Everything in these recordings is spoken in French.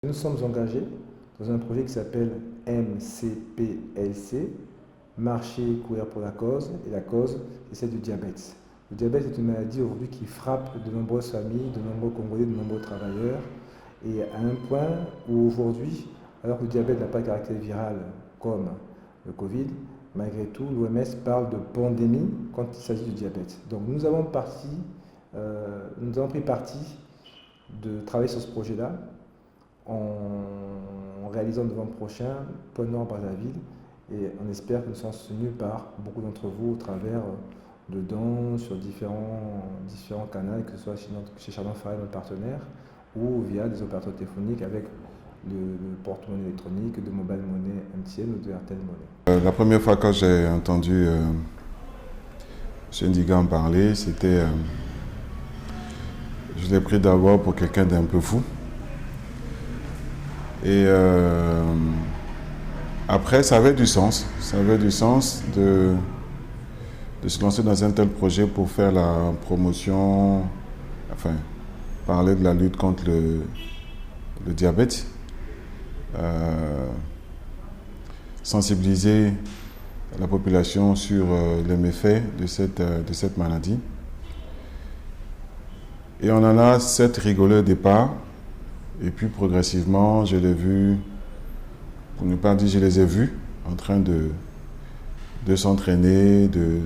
Nous sommes engagés dans un projet qui s'appelle MCPLC, Marcher, courir pour la cause, et la cause, c'est celle du diabète. Le diabète est une maladie aujourd'hui qui frappe de nombreuses familles, de nombreux Congolais, de nombreux travailleurs, et à un point où aujourd'hui, alors que le diabète n'a pas de caractère viral comme le Covid, malgré tout, l'OMS parle de pandémie quand il s'agit du diabète. Donc nous avons pris parti de travailler sur ce projet-là en réalisant le vent prochain, Pôle Nord Brazzaville, et on espère que nous serons soutenus par beaucoup d'entre vous au travers de dons sur différents canaux, que ce soit chez Chardon Farel, notre partenaire, ou via des opérateurs téléphoniques avec le porte-monnaie électronique, de mobile money MTN ou de RTL Money. La première fois que j'ai entendu M. Ndiga en parler, c'était. Je l'ai pris d'abord pour quelqu'un d'un peu fou. Et après, ça avait du sens. Ça avait du sens de se lancer dans un tel projet pour faire la promotion, enfin, parler de la lutte contre le diabète, sensibiliser la population sur les méfaits de cette maladie. Et on en a certes rigolé au départ, et puis progressivement, je l'ai vu, pour ne pas dire je les ai vus, en train de s'entraîner, de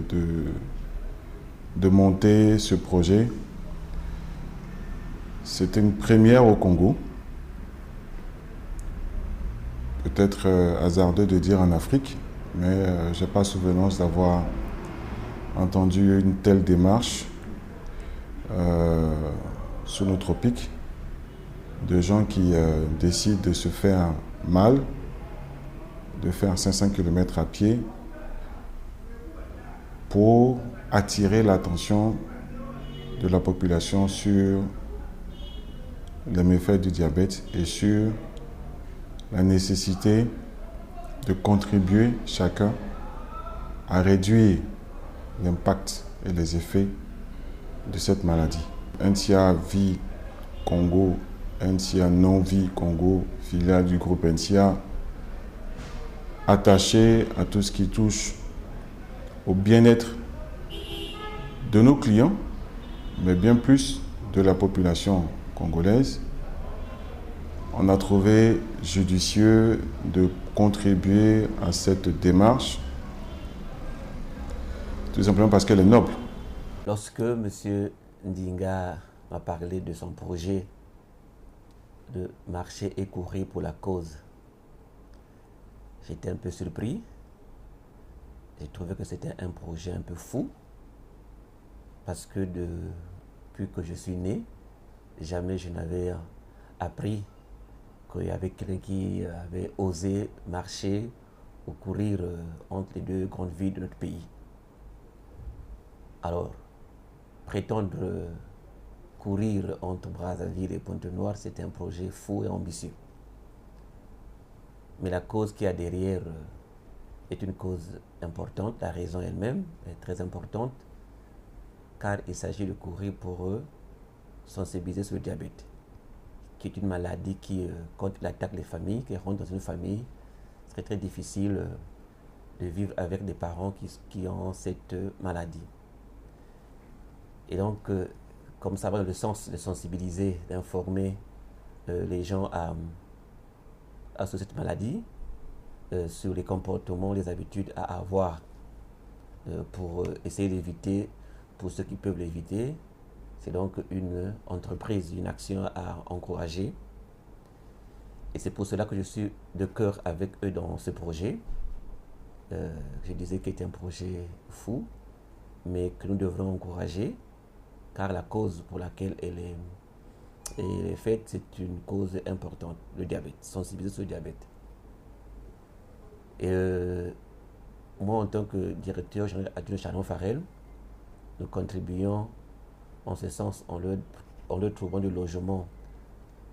monter ce projet. C'était une première au Congo, peut-être hasardeux de dire en Afrique, mais je n'ai pas souvenance d'avoir entendu une telle démarche sur nos tropiques, de gens qui décident de se faire mal, de faire 500 km à pied pour attirer l'attention de la population sur les méfaits du diabète et sur la nécessité de contribuer chacun à réduire l'impact et les effets de cette maladie. NCA Vie Congo, NCA Non Vie Congo, filiale du groupe NCA, attaché à tout ce qui touche au bien-être de nos clients, mais bien plus de la population congolaise. On a trouvé judicieux de contribuer à cette démarche, tout simplement parce qu'elle est noble. Lorsque M. Ndinga m'a parlé de son projet de marcher et courir pour la cause, j'étais un peu surpris. J'ai trouvé que c'était un projet un peu fou, parce que depuis que je suis né, jamais je n'avais appris qu'il y avait quelqu'un qui avait osé marcher ou courir entre les deux grandes villes de notre pays. Alors, prétendre courir entre Brazzaville et Pointe-Noire, c'était un projet fou et ambitieux. Mais la cause qu'il y a derrière est une cause importante. La raison elle-même est très importante, car il s'agit de courir pour sensibiliser sur le diabète, qui est une maladie qui, quand il attaque les familles, qui rentre dans une famille, c'est très difficile de vivre avec des parents qui ont cette maladie. Et donc, comme ça va dans le sens de sensibiliser, d'informer les gens sur cette maladie, sur les comportements, les habitudes à avoir pour essayer d'éviter, pour ceux qui peuvent l'éviter. C'est donc une entreprise, une action à encourager. Et c'est pour cela que je suis de cœur avec eux dans ce projet. Je disais qu'il était un projet fou, mais que nous devrons encourager, car la cause pour laquelle elle est faite, c'est une cause importante, le diabète, sensibiliser sur le diabète. Et moi, en tant que directeur général adjoint de Chardon Farel, nous contribuons en ce sens en leur trouvant du logement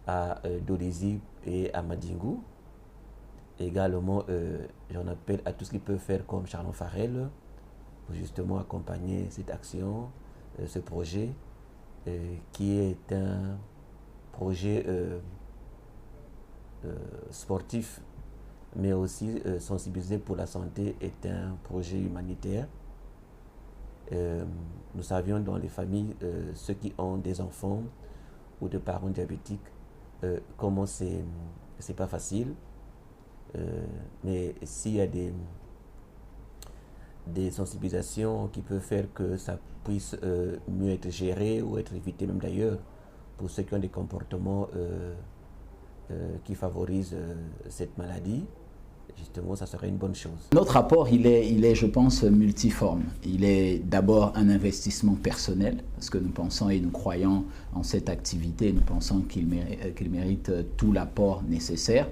à Dodézi et à Madingou. Également, j'en appelle à tout ce qu'ils peuvent faire comme Chardon Farel pour justement accompagner cette action, ce projet, qui est un projet sportif, mais aussi sensibiliser pour la santé est un projet humanitaire. Nous savions dans les familles, ceux qui ont des enfants ou des parents diabétiques, comment c'est pas facile. Mais s'il y a des sensibilisations qui peuvent faire que ça puisse mieux être géré ou être évité même d'ailleurs, pour ceux qui ont des comportements qui favorisent cette maladie, justement, ça serait une bonne chose. Notre apport, il est, je pense, multiforme. Il est d'abord un investissement personnel, parce que nous pensons et nous croyons en cette activité, nous pensons qu'il mérite tout l'apport nécessaire.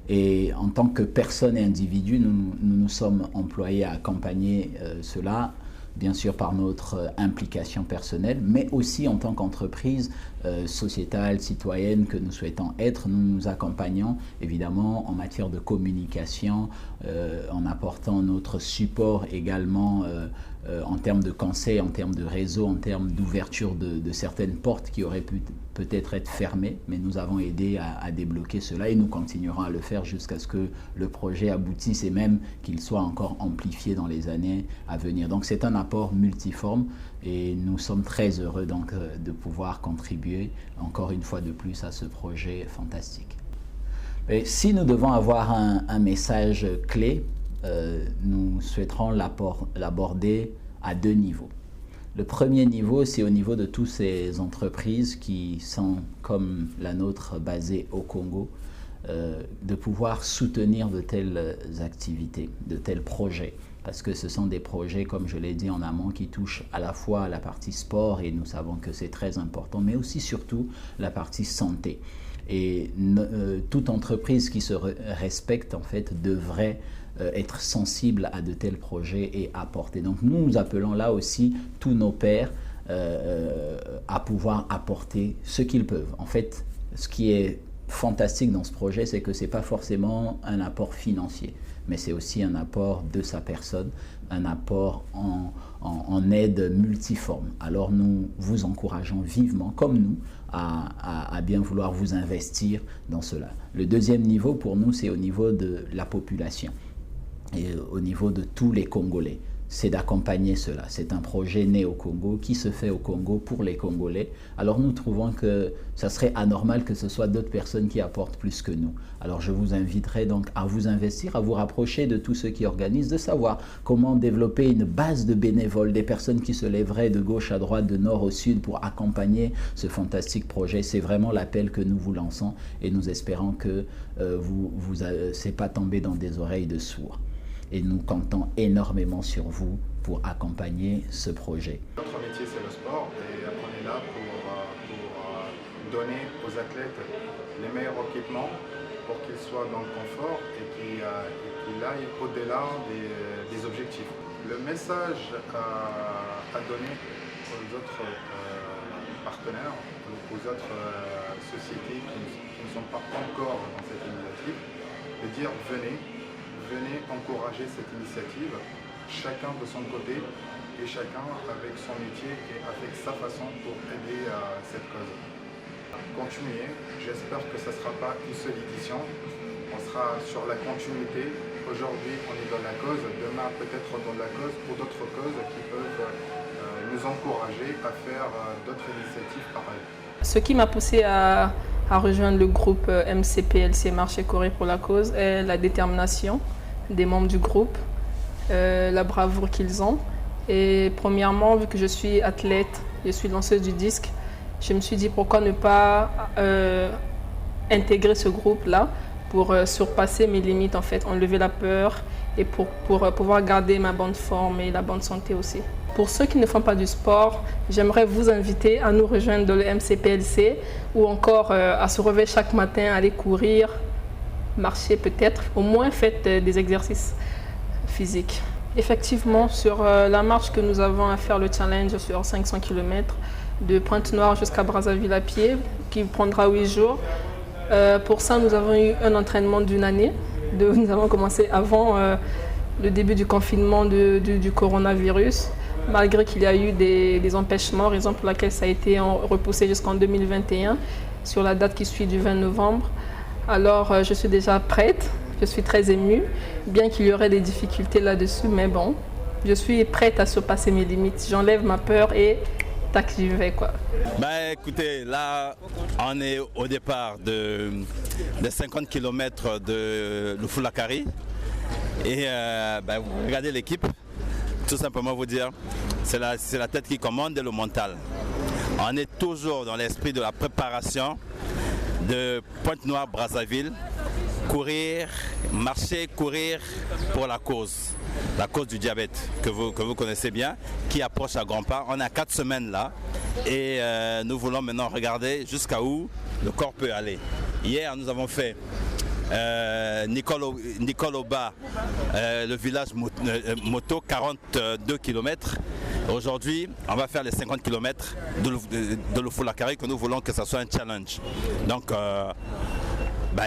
Et en tant que personne et individu, nous sommes employés à accompagner cela, bien sûr par notre implication personnelle, mais aussi en tant qu'entreprise sociétale, citoyenne que nous souhaitons être. Nous nous accompagnons évidemment en matière de communication, en apportant notre support également en termes de conseils, en termes de réseau, en termes d'ouverture de certaines portes qui auraient pu peut-être être fermées, mais nous avons aidé à débloquer cela et nous continuerons à le faire jusqu'à ce que le projet aboutisse et même qu'il soit encore amplifié dans les années à venir. Donc c'est un apport multiforme et nous sommes très heureux donc de pouvoir contribuer encore une fois de plus à ce projet fantastique. Et si nous devons avoir un message clé, nous souhaiterons l'aborder à deux niveaux. Le premier niveau, c'est au niveau de toutes ces entreprises qui sont, comme la nôtre, basées au Congo, de pouvoir soutenir de telles activités, de tels projets. Parce que ce sont des projets, comme je l'ai dit en amont, qui touchent à la fois à la partie sport, et nous savons que c'est très important, mais aussi surtout la partie santé. Et toute entreprise qui se respecte, en fait, devrait être sensible à de tels projets et apporter. Donc nous appelons là aussi tous nos pairs à pouvoir apporter ce qu'ils peuvent. En fait, ce qui est fantastique dans ce projet, c'est que ce n'est pas forcément un apport financier, mais c'est aussi un apport de sa personne, un apport en aide multiforme. Alors nous vous encourageons vivement, comme nous, à bien vouloir vous investir dans cela. Le deuxième niveau pour nous, c'est au niveau de la population et au niveau de tous les Congolais. C'est d'accompagner cela. C'est un projet né au Congo, qui se fait au Congo pour les Congolais. Alors nous trouvons que ça serait anormal que ce soit d'autres personnes qui apportent plus que nous. Alors je vous inviterai donc à vous investir, à vous rapprocher de tous ceux qui organisent, de savoir comment développer une base de bénévoles, des personnes qui se lèveraient de gauche à droite, de nord au sud pour accompagner ce fantastique projet. C'est vraiment l'appel que nous vous lançons et nous espérons que c'est pas tombé dans des oreilles de sourds. Et nous comptons énormément sur vous pour accompagner ce projet. Notre métier, c'est le sport et on est là pour donner aux athlètes les meilleurs équipements pour qu'ils soient dans le confort et qu'ils aillent au-delà des objectifs. Le message à donner aux autres partenaires, aux autres sociétés qui ne sont pas encore dans cette initiative, de dire venez encourager cette initiative, chacun de son côté et chacun avec son métier et avec sa façon pour aider à cette cause. Continuez, j'espère que ce ne sera pas une seule édition, on sera sur la continuité. Aujourd'hui on est dans la cause, demain peut-être dans la cause ou d'autres causes qui peuvent nous encourager à faire d'autres initiatives pareilles. Ce qui m'a poussé à rejoindre le groupe MCPLC Marcher Courir pour la cause est la détermination des membres du groupe, la bravoure qu'ils ont. Et premièrement, vu que je suis athlète, je suis lanceuse du disque, je me suis dit pourquoi ne pas intégrer ce groupe-là pour surpasser mes limites, en fait, enlever la peur et pour pouvoir garder ma bonne forme et la bonne santé aussi. Pour ceux qui ne font pas du sport, j'aimerais vous inviter à nous rejoindre dans le MCPLC ou encore à se réveiller chaque matin, aller courir, marcher peut-être, au moins faites des exercices physiques. Effectivement, sur la marche que nous avons à faire, le challenge sur 500 km de Pointe-Noire jusqu'à Brazzaville à pied, qui prendra 8 jours. Pour ça, nous avons eu un entraînement d'une année. Nous avons commencé avant le début du confinement du coronavirus, malgré qu'il y a eu des empêchements, raison pour laquelle ça a été repoussé jusqu'en 2021, sur la date qui suit du 20 novembre. Alors, je suis déjà prête. Je suis très émue, bien qu'il y aurait des difficultés là-dessus, mais bon, je suis prête à surpasser mes limites. J'enlève ma peur et tac, j'y vais, quoi. Bah écoutez, là, on est au départ des 50 km de Lufulakari. Et vous regardez l'équipe, tout simplement vous dire, c'est la tête qui commande et le mental. On est toujours dans l'esprit de la préparation de Pointe-Noire-Brazzaville. Courir, marcher, courir pour la cause du diabète que vous connaissez bien, qui approche à grands pas. On a 4 semaines là et nous voulons maintenant regarder jusqu'à où le corps peut aller. Hier, nous avons fait Nicoloba, le village moto, 42 km. Aujourd'hui, on va faire les 50 km de Lufulakari, que nous voulons que ça soit un challenge. Donc,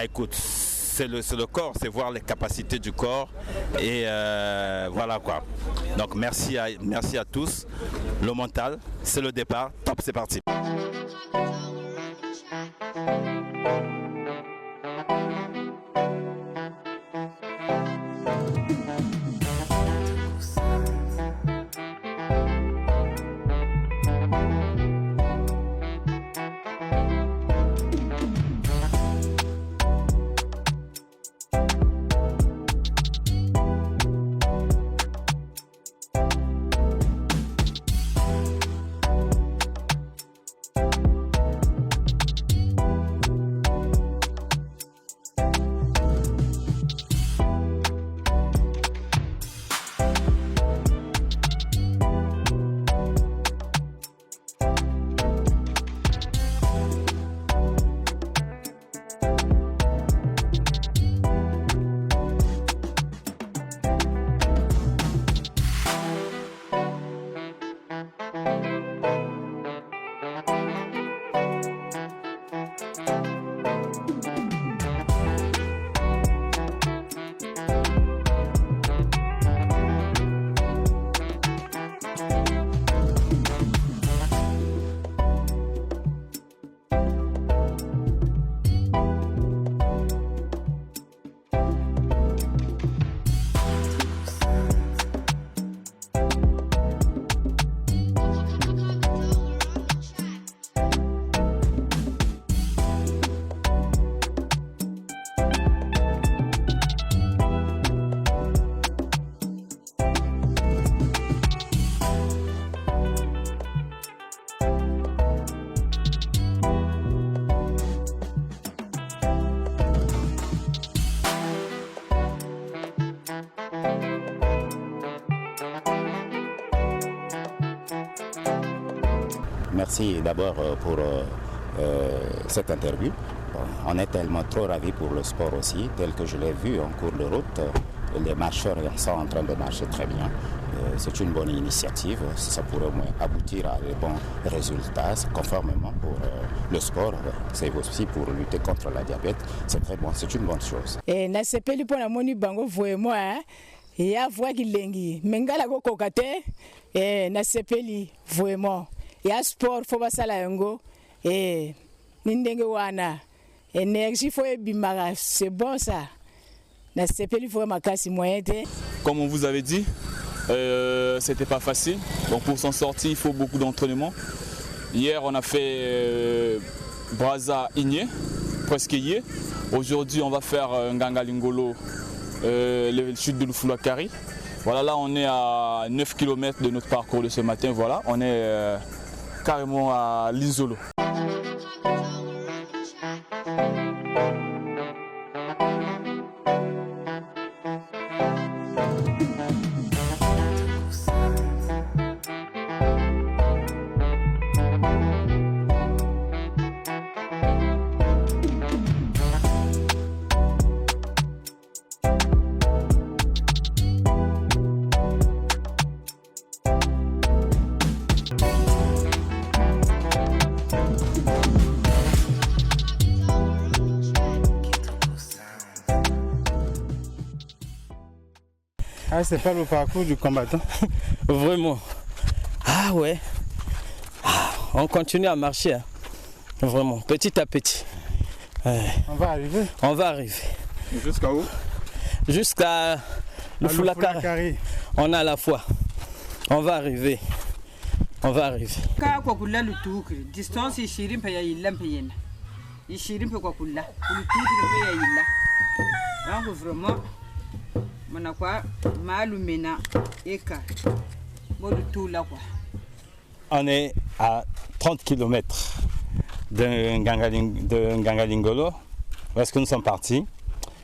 écoute, c'est le corps, c'est voir les capacités du corps et voilà quoi. Donc merci à tous. Le mental, c'est le départ. Top, c'est parti. Merci d'abord pour cette interview. On est tellement trop ravis pour le sport aussi, tel que je l'ai vu en cours de route. Les marcheurs sont en train de marcher très bien. C'est une bonne initiative. Ça pourrait au moins aboutir à de bons résultats conformément pour le sport. C'est aussi pour lutter contre la diabète. C'est très bon, c'est une bonne chose. Et na sepeli pona moni bango vraiment ya voix qui lengi mengala ko kokate et na sepeli vraiment ya sport fo basala yango et nindenge wana énergie fo ebimara, c'est bon ça. Na sepeli vraiment kasi moyen. Comme on vous avait dit, c'était pas facile. Donc pour s'en sortir, il faut beaucoup d'entraînement. Hier, on a fait Brazza Igné, presque Yé. Aujourd'hui, on va faire Nganga Lingolo, le chute de Lufulakari. Voilà, là, on est à 9 km de notre parcours de ce matin. Voilà, on est carrément à l'Isolo. Ah, c'est pas le parcours du combattant. Vraiment. Ah ouais. On continue à marcher. Hein. Vraiment, petit à petit. On va arriver. On va arriver. Jusqu'à où? Jusqu'à le Foulakari. On a la foi. On va arriver. On va arriver. Distance ishirini pe ya illa pe yena. Ishirini pe kwa kula. Kulutu pe ya illa. Donc vraiment manakwa malumena eka. Modu là quoi. On est à 30 km de Ngangalingolo, parce que nous sommes partis.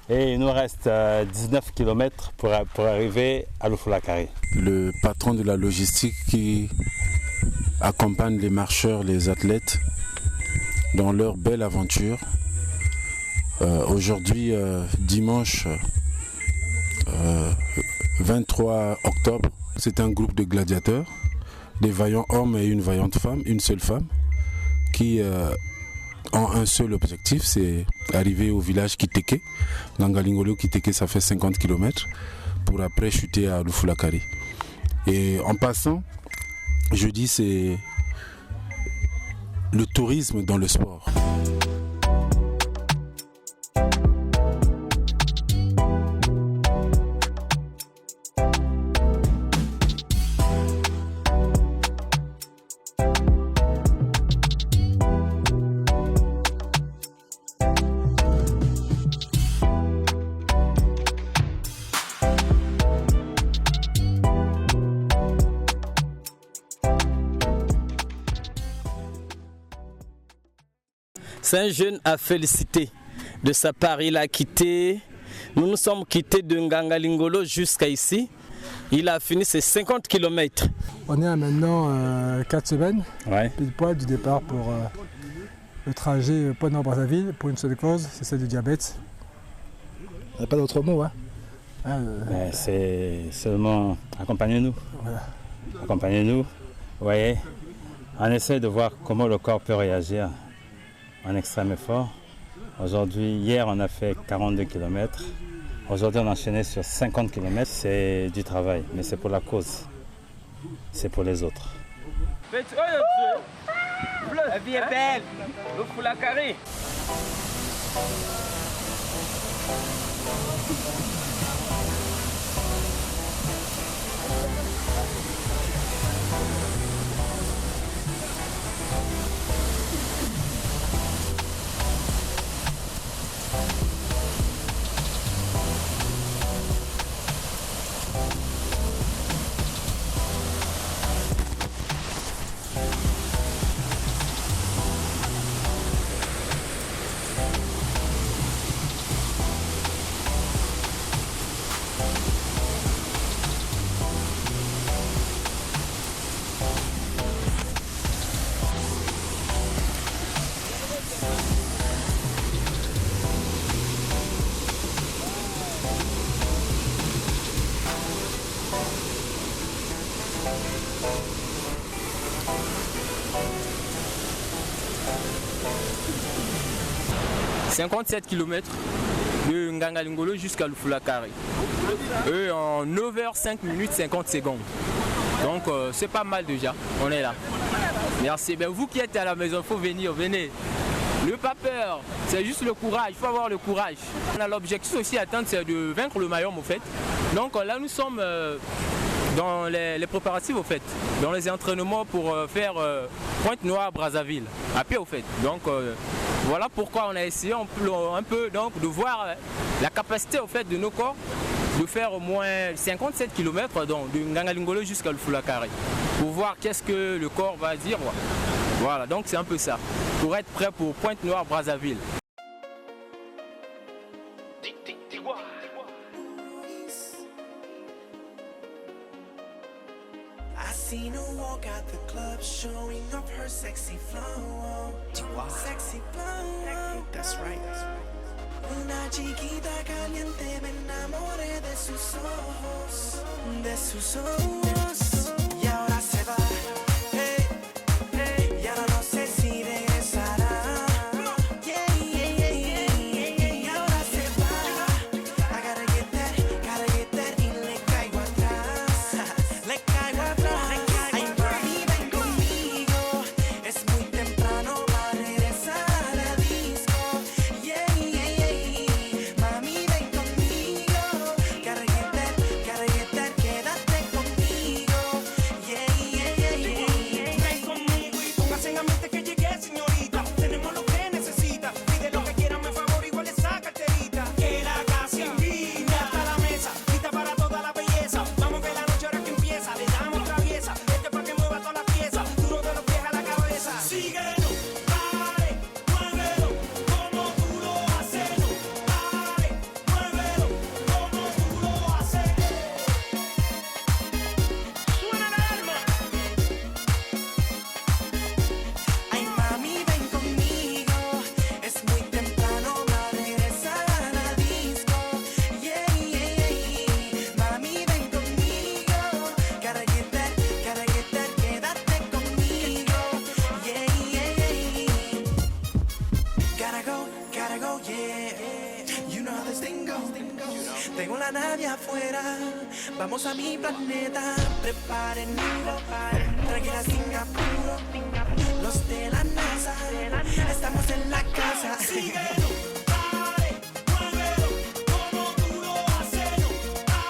Et il nous reste 19 km pour arriver à Lufulakari. Le patron de la logistique qui accompagne les marcheurs, les athlètes dans leur belle aventure. Aujourd'hui, dimanche 23 octobre, c'est un groupe de gladiateurs, des vaillants hommes et une vaillante femme, une seule femme, qui ont un seul objectif, c'est arriver au village Kiteke. Ngangalingolo Kiteke, ça fait 50 km, pour après chuter à Lufulakari. Et en passant, je dis c'est le tourisme dans le sport. C'est un jeune à féliciter. De sa part, il a quitté. Nous nous sommes quittés de Ngangalingolo jusqu'à ici. Il a fini ses 50 km. On est à maintenant 4 semaines, pile poil du départ pour le trajet Pointe-Noire-Brazzaville pour une seule cause, c'est celle du diabète. Il n'y a pas d'autre mot, hein? C'est seulement accompagnez-nous. Voilà. Accompagnez-nous. Vous voyez, on essaie de voir comment le corps peut réagir en extrême effort. Aujourd'hui, hier on a fait 42 km. Aujourd'hui on a enchaîné sur 50 km. C'est du travail, mais c'est pour la cause. C'est pour les autres. La vie est belle. Le Foulakari. « 57 km de Ngangalingolo jusqu'à Lufulakari. En 9h5 minutes 50 secondes. Donc c'est pas mal déjà, on est là. Merci. Ben, vous qui êtes à la maison, il faut venir, venez. Ne pas peur, c'est juste le courage, il faut avoir le courage. On a l'objectif aussi à atteindre, c'est de vaincre le Mayom au fait. Donc là nous sommes dans les préparatifs au fait, dans les entraînements pour faire Pointe-Noire-Brazzaville, à pied au fait. Donc voilà pourquoi on a essayé un peu donc, de voir la capacité au fait de nos corps de faire au moins 57 km donc, de Ngangalingolo jusqu'à Lufulakari pour voir qu'est-ce que le corps va dire. Voilà, donc c'est un peu ça, pour être prêt pour Pointe-Noire-Brazzaville. Seen her walk out the club, showing off her sexy flow. Sexy flow. That's right. Una chiquita caliente, me enamoré de sus ojos, de sus ojos. Y ahora se va. Hey, hey. Y ahora no sé si regresará. Y ahora se va. I gotta get that, y le caigo atrás. Le caigo atrás. Yeah. Tengo la nave afuera, vamos a mi planeta. Preparen nido, tranquila sin apuro. Los de la NASA, estamos en la casa. Síguelo, dale, muévelo, como tú lo haces.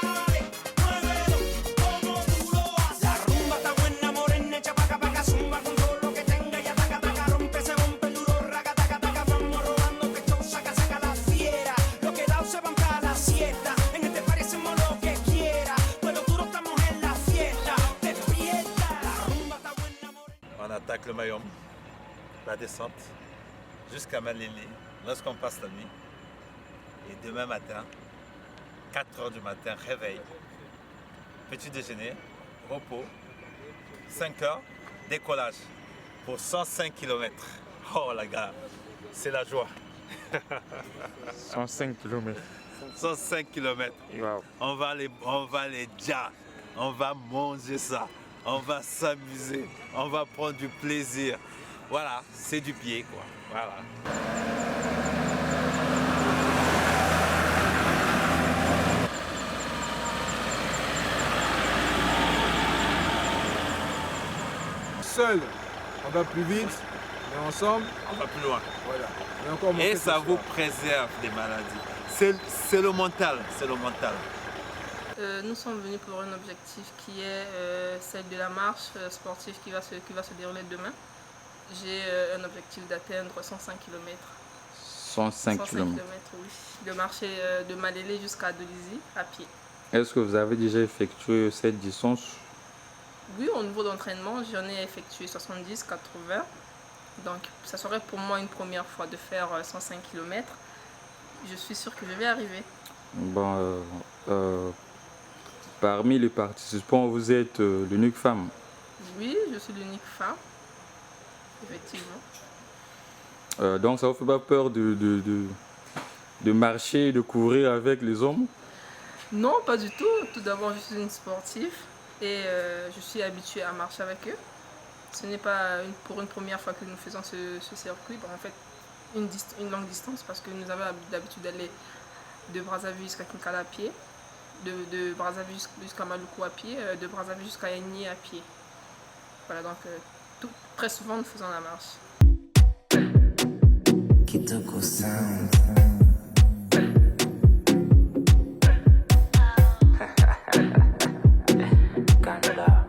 Dale, muévelo, como tú lo haces. La rumba está buena, morena, echa paca, paca, zumba con todo lo que tenga y ataca, taca, rompe, se rompe el duro, raca, taca, taca, vamos rodando, que esto saca, saca la fiera. Los que dados se van para la siesta, en este parecemos lo que quiera, pero duro estamos en la fiesta, despierta. La rumba está buena, morena. On attaque le Mayom, la descente, jusqu'à Malili, lorsqu'on passe la nuit. Et demain matin, 4 h du matin, réveil, petit déjeuner, repos, 5 h, décollage pour 105 km. Oh la gars, c'est la joie. 105 km. 105 km. Wow. On va les déjà, on va manger ça, on va s'amuser, on va prendre du plaisir. Voilà, c'est du pied quoi. Voilà. Seul, on va plus vite, mais ensemble, on va plus loin. Voilà. Et ça vous préserve des maladies. C'est le mental, c'est le mental. Nous sommes venus pour un objectif qui est celle de la marche sportive qui va se dérouler demain. J'ai un objectif d'atteindre 105 km. 105 km. Oui. De marcher de Malélé jusqu'à Dolisie à pied. Est-ce que vous avez déjà effectué cette distance? Oui, au niveau d'entraînement, j'en ai effectué 70, 80. Donc ça serait pour moi une première fois de faire 105 km. Je suis sûre que je vais arriver. Bon, parmi les participants, vous êtes l'unique femme? Oui, je suis l'unique femme, effectivement. Donc ça ne vous fait pas peur de marcher et de courir avec les hommes? Non, pas du tout. Tout d'abord, je suis une sportive et je suis habituée à marcher avec eux. Ce n'est pas pour une première fois que nous faisons ce circuit. Bon, en fait, une longue distance parce que nous avons l'habitude d'aller de Brazzaville jusqu'à Kinkala à pied, de Brazzaville jusqu'à Maluku à pied, de Brazzaville jusqu'à Yagny à pied. Voilà, donc très souvent nous faisons la marche. Kitoko Sound. Canada.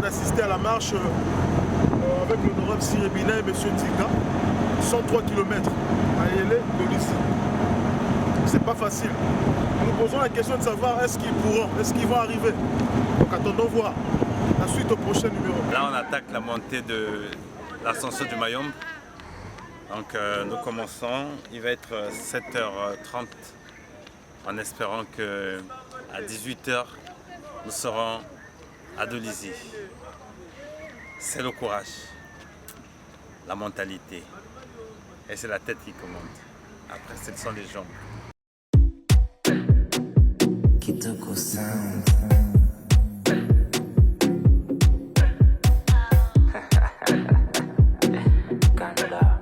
D'assister à la marche avec l'honorable Sirébina et M. Tika, 103 km à Yélé de Lissi. C'est pas facile. Nous posons la question de savoir est-ce qu'ils pourront, est-ce qu'ils vont arriver. Donc attendons voir la suite au prochain numéro. Là on attaque la montée de l'ascension du Mayom. Donc nous commençons, il va être 7h30 en espérant qu'à 18h nous serons à Dolisie. C'est le courage, la mentalité et c'est la tête qui commande. Après, ce sont les jambes. Kitoko Sound. Canada.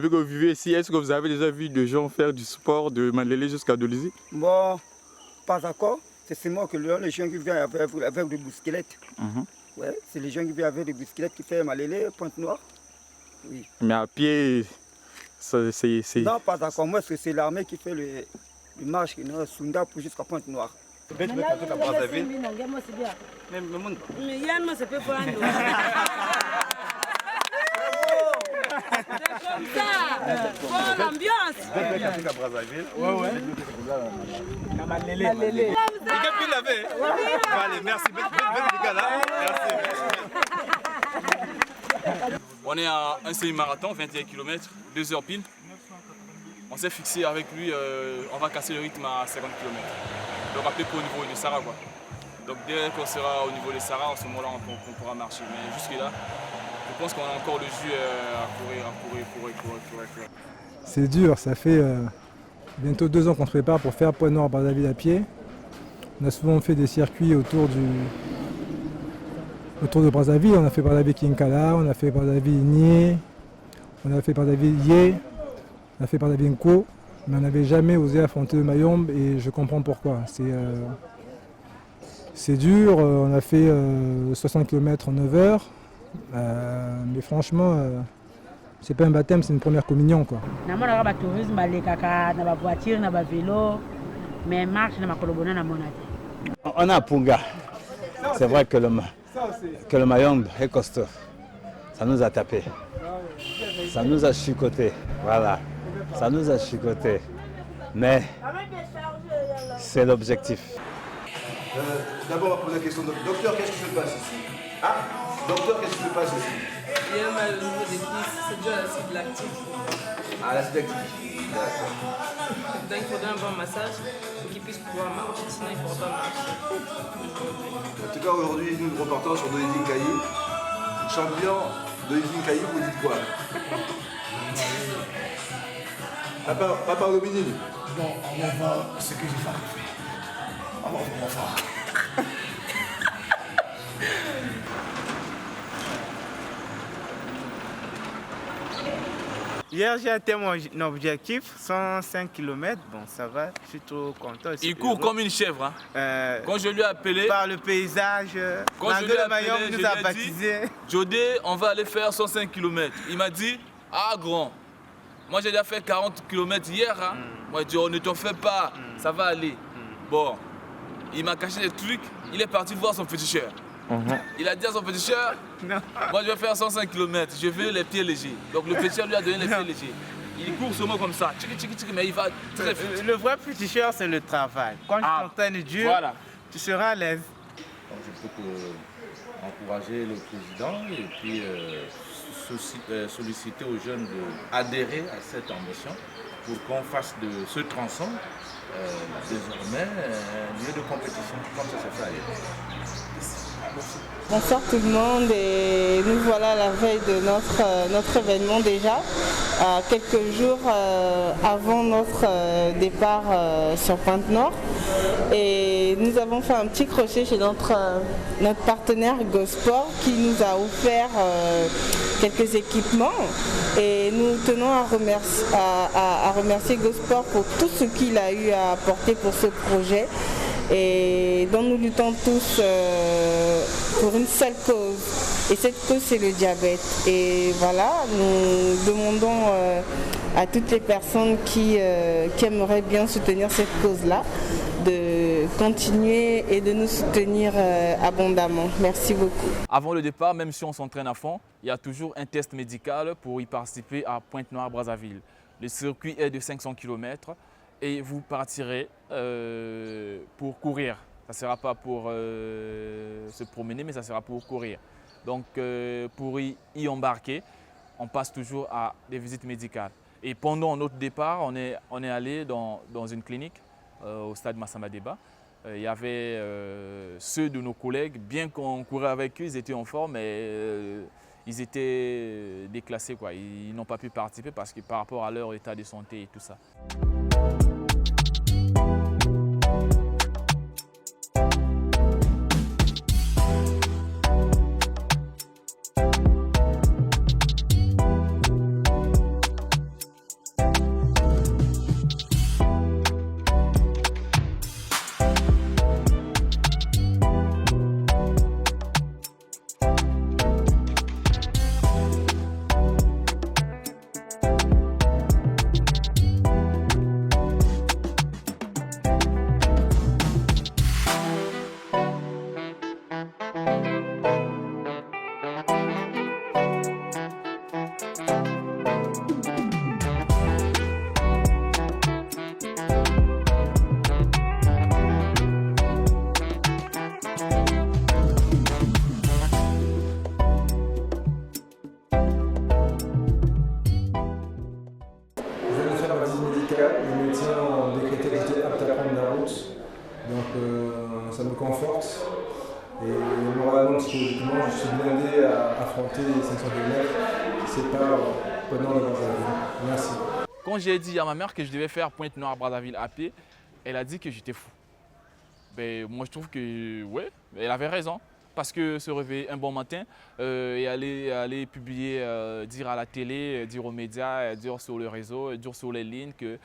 Depuis que vous vivez ici, est-ce que vous avez déjà vu des gens faire du sport de Malélé jusqu'à Dolisie? Bon, pas encore. C'est seulement que les gens qui viennent avec des bousculettes. Ouais, c'est les gens qui viennent avec des bousculettes qui font Malélé, Pointe-Noire. Oui. Mais à pied, c'est... Non, pas d'accord. Moi, c'est l'armée qui fait le marche qui est Sunda pour jusqu'à Pointe-Noire. Mais Yann, c'est pas comme ça. Oh, l'ambiance. Merci. On est à un semi-marathon, 21 km, 2 heures pile. On s'est fixé avec lui, on va casser le rythme à 50 km. Donc après pour au niveau du Sahara quoi. Donc dès qu'on sera au niveau des Sahara, à ce moment-là on pourra marcher. Mais jusque-là, je pense qu'on a encore le jus à courir. C'est dur, ça fait bientôt 2 ans qu'on se prépare pour faire Pointe-Noire-Brazzaville à pied. On a souvent fait des circuits autour de Brazzaville. On a fait Brazzaville-Kinkala, on a fait Brazzaville-Nié, on a fait Brazzaville-Yé, on a fait Brazzaville-Nko, mais on n'avait jamais osé affronter le Mayombe et je comprends pourquoi. C'est dur, on a fait 60 km en 9 heures, mais franchement, c'est pas un baptême, c'est une première communion quoi. Tourisme, voiture, vélo, mais marche, on a Punga. C'est vrai que le Mayombe est costaud. Ça nous a tapé. Ça nous a chicoté. Voilà. Ça nous a chicoté. Mais c'est l'objectif. D'abord, on va poser la question. Docteur, qu'est-ce qui se passe ici? Docteur, qu'est-ce qui se passe ici? Il y a mal au niveau des cuisses, c'est dû à l'acide lactique. L'acide lactique. D'accord. Donc il faudrait un bon massage pour qu'il puisse pouvoir marcher, sinon il ne pourra pas marcher. En tout cas, aujourd'hui, nous reportons sur Doizine Kayi. Champion Doizine Kayi, vous dites quoi? Papa Robinini. Bon, on va voir ce que j'ai fait. On va voir. Hier, j'ai atteint mon objectif, 105 km. Bon, ça va, je suis trop content. Il court comme une chèvre. Hein. Quand je lui ai appelé... Par le paysage, le Mayombe nous a baptisé. Jodé, on va aller faire 105 km. Il m'a dit, ah grand, moi j'ai déjà fait 40 km hier. Hein. Moi j'ai dit, oh, ne t'en fais pas, ça va aller. Bon, il m'a caché des trucs, il est parti voir son féticheur. Il a dit à son féticheur, moi je vais faire 105 km, je veux les pieds légers. Donc le féticheur lui a donné les pieds légers. Il court seulement comme ça, mais il va très vite. Le vrai féticheur, c'est le travail. Quand tu t'entraînes dur, tu seras à l'aise. Je peux encourager le président et puis solliciter aux jeunes d'adhérer à cette ambition pour qu'on fasse de ce tronçon désormais un lieu de compétition, comme ça se fait ailleurs. Bonsoir tout le monde et nous voilà à la veille de notre événement déjà, quelques jours avant notre départ sur Pointe-Noire. Et nous avons fait un petit crochet chez notre partenaire Gosport qui nous a offert quelques équipements et nous tenons à remercier Gosport pour tout ce qu'il a eu à apporter pour ce projet et dont nous luttons tous pour une seule cause. Et cette cause, c'est le diabète. Et voilà, nous demandons à toutes les personnes qui aimeraient bien soutenir cette cause-là de continuer et de nous soutenir abondamment. Merci beaucoup. Avant le départ, même si on s'entraîne à fond, il y a toujours un test médical pour y participer à Pointe-Noire-Brazzaville. Le circuit est de 500 km et vous partirez pour courir. Ça ne sera pas pour se promener, mais ça sera pour courir. Donc pour y embarquer, on passe toujours à des visites médicales. Et pendant notre départ, on est allé dans une clinique au stade Massamba Déba. Il y avait ceux de nos collègues, bien qu'on courait avec eux, ils étaient en forme, mais ils étaient déclassés, quoi. Ils n'ont pas pu participer parce que par rapport à leur état de santé et tout ça. forte. Et moralement, psychologiquement, je suis blindé à affronter les 500 km qui séparent Pointe-Noire de Brazzaville. Merci. Quand j'ai dit à ma mère que je devais faire Pointe-Noire-Brazzaville à pied, elle a dit que j'étais fou. Ben, moi, je trouve que, ouais, elle avait raison. Parce que se réveiller un bon matin et aller publier, dire à la télé, dire aux médias, dire sur le réseau, dire sur les lignes que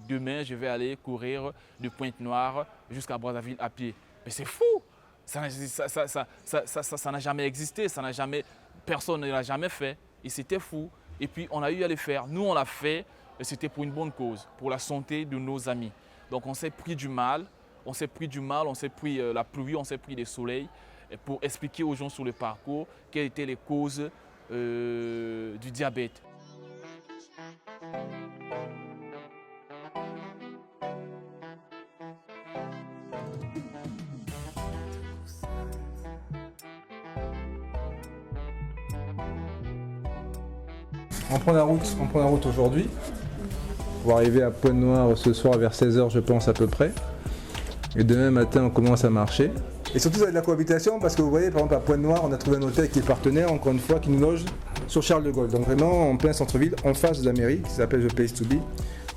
demain, je vais aller courir de Pointe-Noire jusqu'à Brazzaville à pied. Mais c'est fou! Ça n'a jamais existé, personne ne l'a jamais fait. Et c'était fou. Et puis, on a eu à le faire. Nous, on l'a fait et c'était pour une bonne cause, pour la santé de nos amis. Donc, on s'est pris du mal, on s'est pris la pluie, on s'est pris le soleil, pour expliquer aux gens sur le parcours quelles étaient les causes du diabète. On prend la route aujourd'hui. On va arriver à Pointe-Noire ce soir vers 16h, je pense à peu près. Et demain matin, on commence à marcher. Et surtout, ça va être de la cohabitation parce que vous voyez, par exemple, à Pointe-Noire, on a trouvé un hôtel qui est partenaire, encore une fois, qui nous loge sur Charles de Gaulle. Donc vraiment en plein centre-ville, en face de la mairie, qui s'appelle The Place to Be.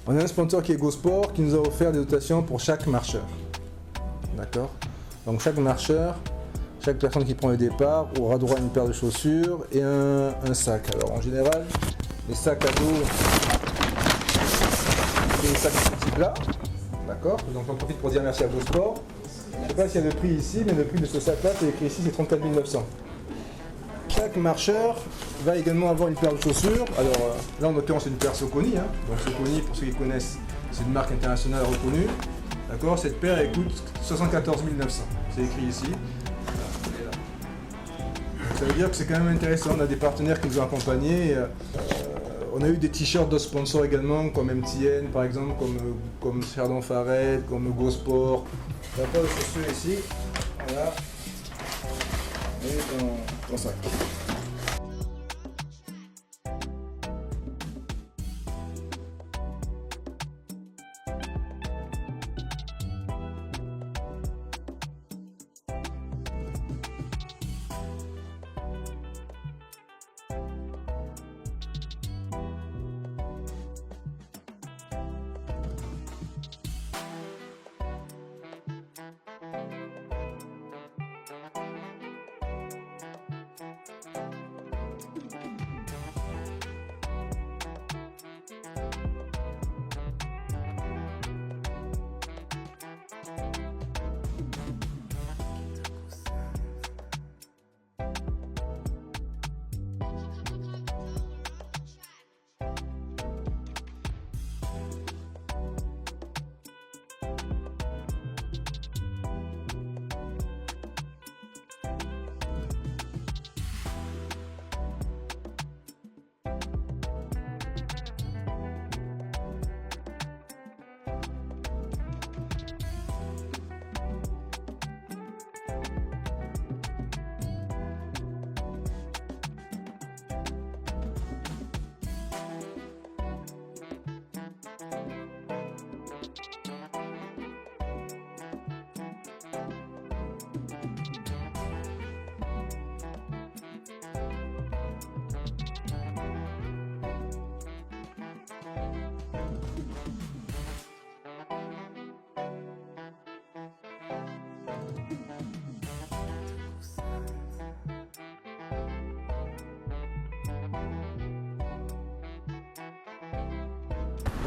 On a un sponsor qui est GoSport, qui nous a offert des dotations pour chaque marcheur. D'accord? Donc chaque marcheur, chaque personne qui prend le départ aura droit à une paire de chaussures et un sac. Alors en général, les sacs à dos, c'est des sacs de ce type-là. D'accord? Donc on profite pour dire merci à GoSport. Je ne sais pas s'il y a le prix ici, mais le prix de ce sac-là, c'est écrit ici, c'est 34 900. Chaque marcheur va également avoir une paire de chaussures. Alors là, en l'occurrence, c'est une paire Saucony. Donc Saucony, pour ceux qui connaissent, c'est une marque internationale reconnue. D'accord? Cette paire, elle coûte 74 900. C'est écrit ici. Donc, ça veut dire que c'est quand même intéressant. On a des partenaires qui nous ont accompagnés. On a eu des t-shirts de sponsors également, comme MTN par exemple, comme Chardon Farel, comme GoSport. La paire de chaussures ici, voilà, et ton sac.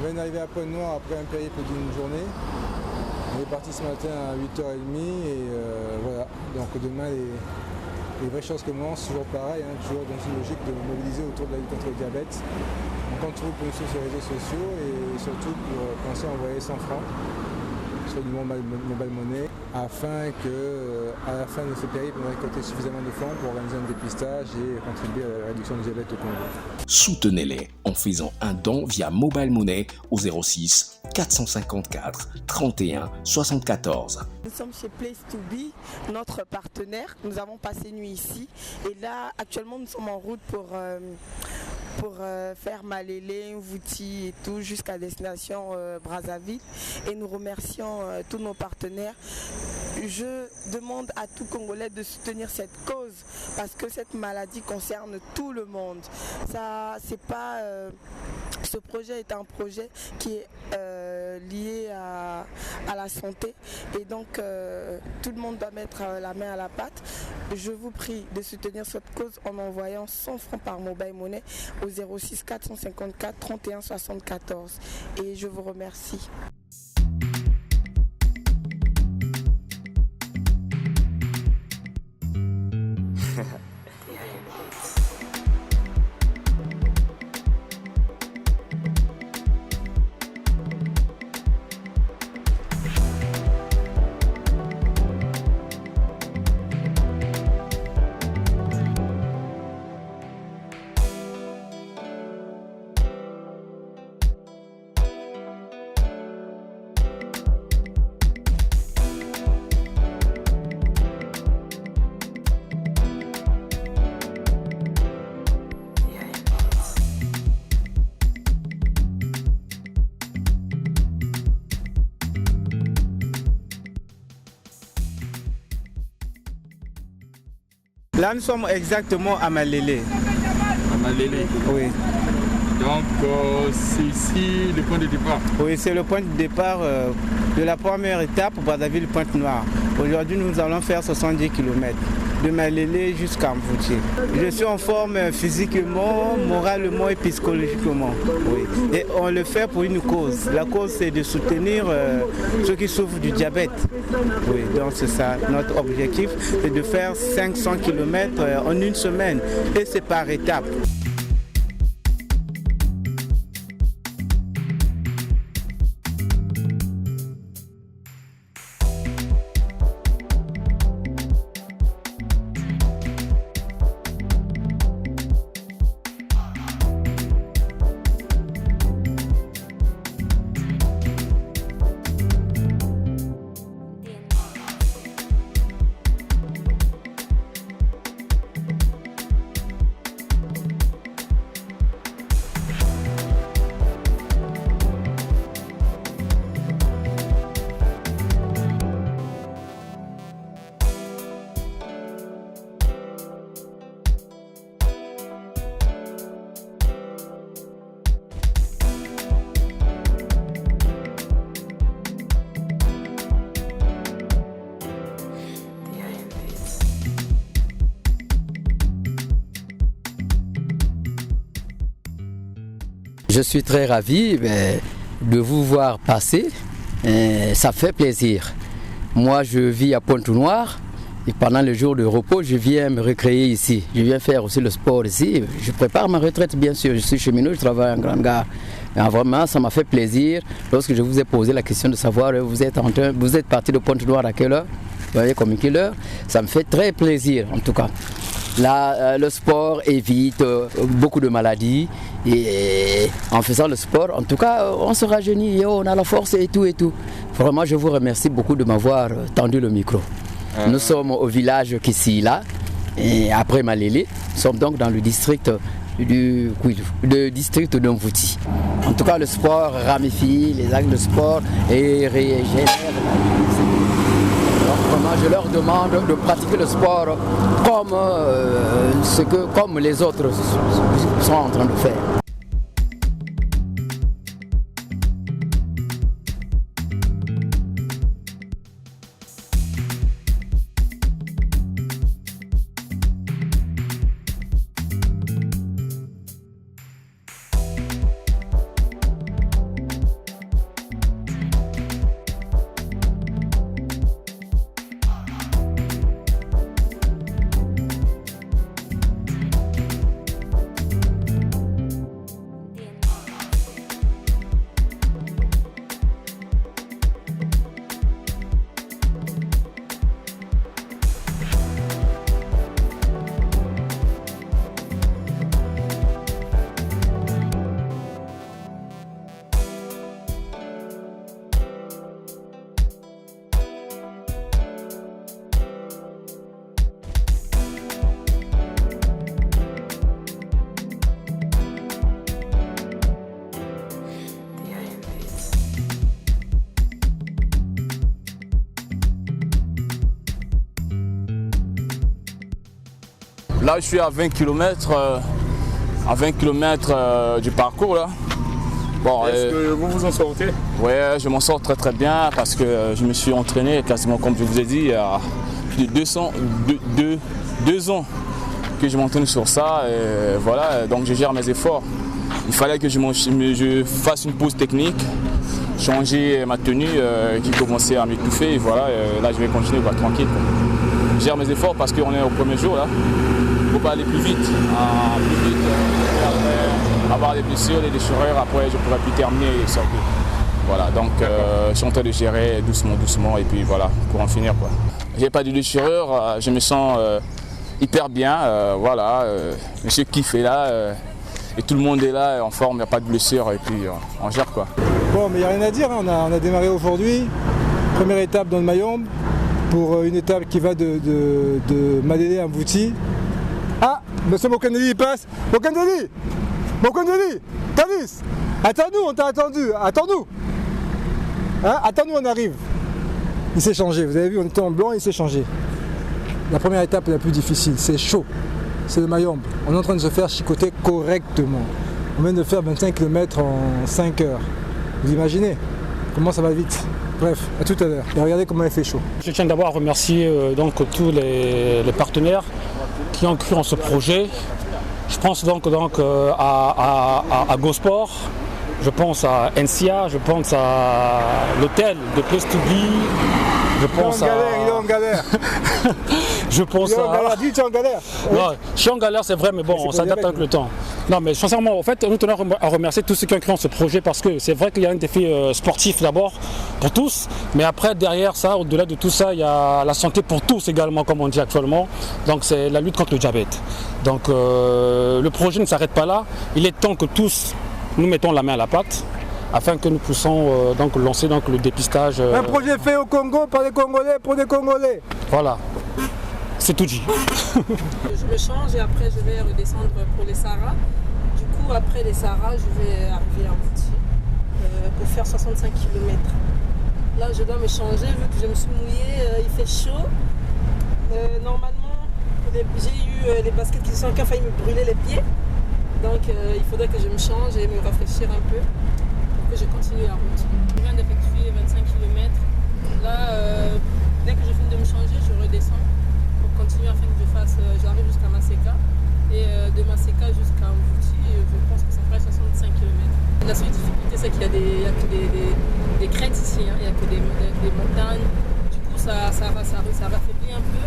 On vient d'arriver à Pointe-Noire après un périple d'une journée. On est parti ce matin à 8h30 et voilà. Donc demain les vraies choses commencent, toujours pareil, toujours dans une logique de mobiliser autour de la lutte contre le diabète. On compte trouver pour nous sur les réseaux sociaux et surtout pour penser à envoyer 100 francs sur du mobile money afin qu'à la fin de ce périple, on ait récolté suffisamment de fonds pour organiser un dépistage et contribuer à la réduction du diabète au Congo. Soutenez-les en faisant un don via Mobile Money au 06 454 31 74. Nous sommes chez Place to Be, notre partenaire. Nous avons passé nuit ici et là actuellement nous sommes en route pour pour faire Malélé, Mvouti et tout jusqu'à destination Brazzaville. Et nous remercions tous nos partenaires. Je demande à tout Congolais de soutenir cette cause parce que cette maladie concerne tout le monde. Ça, c'est pas, ce projet est un projet qui est lié à la santé et donc tout le monde doit mettre la main à la pâte. Je vous prie de soutenir cette cause en envoyant 100 francs par mobile money au 06 454 31 74 et je vous remercie. Là, nous sommes exactement à Malélé. À Malélé? Oui. Donc, c'est ici le point de départ? Oui, c'est le point de départ de la première étape, Brazzaville-Pointe-Noire. Aujourd'hui, nous allons faire 70 km de Malélé jusqu'à Mvouti. Je suis en forme physiquement, moralement et psychologiquement. Oui. Et on le fait pour une cause. La cause, c'est de soutenir ceux qui souffrent du diabète. Oui, donc c'est ça. Notre objectif, c'est de faire 500 km en une semaine. Et c'est par étapes. Je suis très ravi de vous voir passer, ça fait plaisir. Moi je vis à Pointe-Noire et pendant les jours de repos je viens me recréer ici. Je viens faire aussi le sport ici. Je prépare ma retraite bien sûr, je suis cheminot, je travaille en grande gare. Mais vraiment ça m'a fait plaisir lorsque je vous ai posé la question de savoir vous êtes parti de Pointe-Noire à quelle heure? Vous voyez comme quelle heure? Ça me fait très plaisir en tout cas. Là, le sport évite beaucoup de maladies et en faisant le sport, en tout cas, on se rajeunit et on a la force et tout et tout. Vraiment, je vous remercie beaucoup de m'avoir tendu le micro. Nous sommes au village Kissila et après Malélé, nous sommes donc dans le district de Mvouti. En tout cas, le sport ramifie les actes de sport et régénère. Vraiment, je leur demande de pratiquer le sport comme les autres sont en train de faire. Là, je suis à 20 km, du parcours. Là. Bon, est-ce que vous vous en sortez? Oui, je m'en sors très très bien parce que je me suis entraîné quasiment comme je vous ai dit, il y a plus de 2 ans que je m'entraîne sur ça. Et voilà, donc je gère mes efforts. Il fallait que je fasse une pause technique, changer ma tenue qui commençait à m'étouffer. Et voilà, là je vais continuer tranquille. Je gère mes efforts parce qu'on est au premier jour là. Il ne faut pas aller plus vite. Après avoir des blessures, des déchirures, après je ne pourrais plus terminer et sortir. Voilà, donc je suis en train de gérer doucement et puis voilà, pour en finir quoi. J'ai pas de déchirure, je me sens hyper bien, voilà, monsieur Kiff est là et tout le monde est là en forme, il n'y a pas de blessure et puis on gère quoi. Bon, mais il n'y a rien à dire, hein. On a démarré aujourd'hui, première étape dans le Mayombe, pour une étape qui va de Malélé à Mvouti. Ah, monsieur Mokandeli il passe. Mokandeli, Tanis, attends-nous, on t'a attendu, attends-nous. Hein, attends-nous, on arrive. Il s'est changé, vous avez vu, on était en blanc, il s'est changé. La première étape est la plus difficile, c'est chaud, c'est le Mayombe. On est en train de se faire chicoter correctement. On vient de faire 25 km en 5 heures. Vous imaginez comment ça va vite? Bref, à tout à l'heure. Et regardez comment il fait chaud. Je tiens d'abord à remercier tous les partenaires qui ont cru en ce projet. Je pense donc à GoSport, je pense à NCA, je pense à l'hôtel de Place to Be, je pense il est en galère. Je pense Dis, tu es en galère. Non, je suis en galère, c'est vrai, mais bon, on s'adapte avec le temps. Non, mais sincèrement, en fait, nous tenons à remercier tous ceux qui ont cru en ce projet parce que c'est vrai qu'il y a un défi sportif d'abord pour tous, mais après, derrière ça, au-delà de tout ça, il y a la santé pour tous également, comme on dit actuellement. Donc, c'est la lutte contre le diabète. Donc, le projet ne s'arrête pas là. Il est temps que tous nous mettons la main à la pâte afin que nous puissions lancer le dépistage. Un projet fait au Congo par les Congolais pour les Congolais. Voilà. C'est tout dit. Je me change et après je vais redescendre pour les Sahara. Du coup, après les Sahara, je vais arriver à Mvouti pour faire 65 km. Là, je dois me changer vu que je me suis mouillée, il fait chaud. Normalement, j'ai eu les baskets qui ont failli me brûler les pieds. Donc, il faudrait que je me change et me rafraîchir un peu pour que je continue la route. Je viens d'effectuer 25 km. Là, dès que je finis de me changer, je redescends. Continuer afin que j'arrive jusqu'à Maseka et de Maseka jusqu'à Mvouti, je pense que ça ferait 65 km. La seule difficulté c'est qu'il y a que des crêtes ici, hein. Il n'y a que des montagnes, du coup ça affaiblit un peu,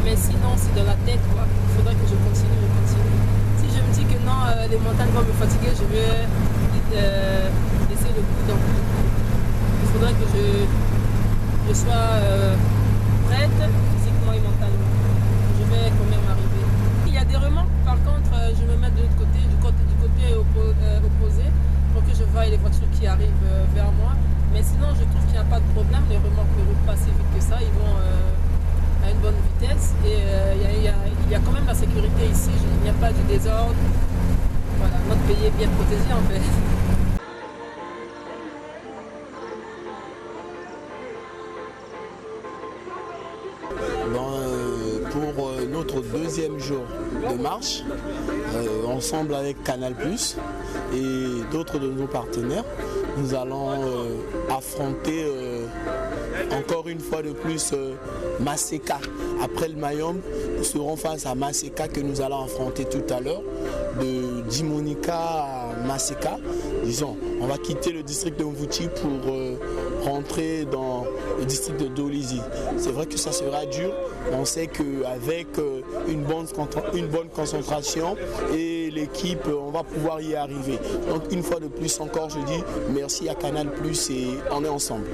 mais sinon c'est dans la tête quoi. Il faudrait que je continue. Si je me dis que non, les montagnes vont me fatiguer, je vais laisser le coup d'un coup. Il faudrait que je sois prête physiquement et mentalement. Je vais quand même arriver. Il y a des remorques, par contre, je me mets de l'autre côté, du côté opposé, pour que je voie les voitures qui arrivent vers moi. Mais sinon, je trouve qu'il n'y a pas de problème. Les remorques ne roulent pas si vite que ça. Ils vont à une bonne vitesse. Et il y a quand même la sécurité ici. Il n'y a pas du désordre. Voilà, notre pays est bien protégé en fait. Pour notre deuxième jour de marche, ensemble avec Canal+ et d'autres de nos partenaires, nous allons affronter encore une fois de plus Maseka. Après le Mayombe, nous serons face à Maseka que nous allons affronter tout à l'heure, de Dimonika à Maseka. Disons, on va quitter le district de Mvouti pour rentrer dans le district de Dolisie. C'est vrai que ça sera dur. On sait qu'avec une bonne concentration et l'équipe, on va pouvoir y arriver. Donc une fois de plus encore, je dis merci à Canal+ et on est ensemble.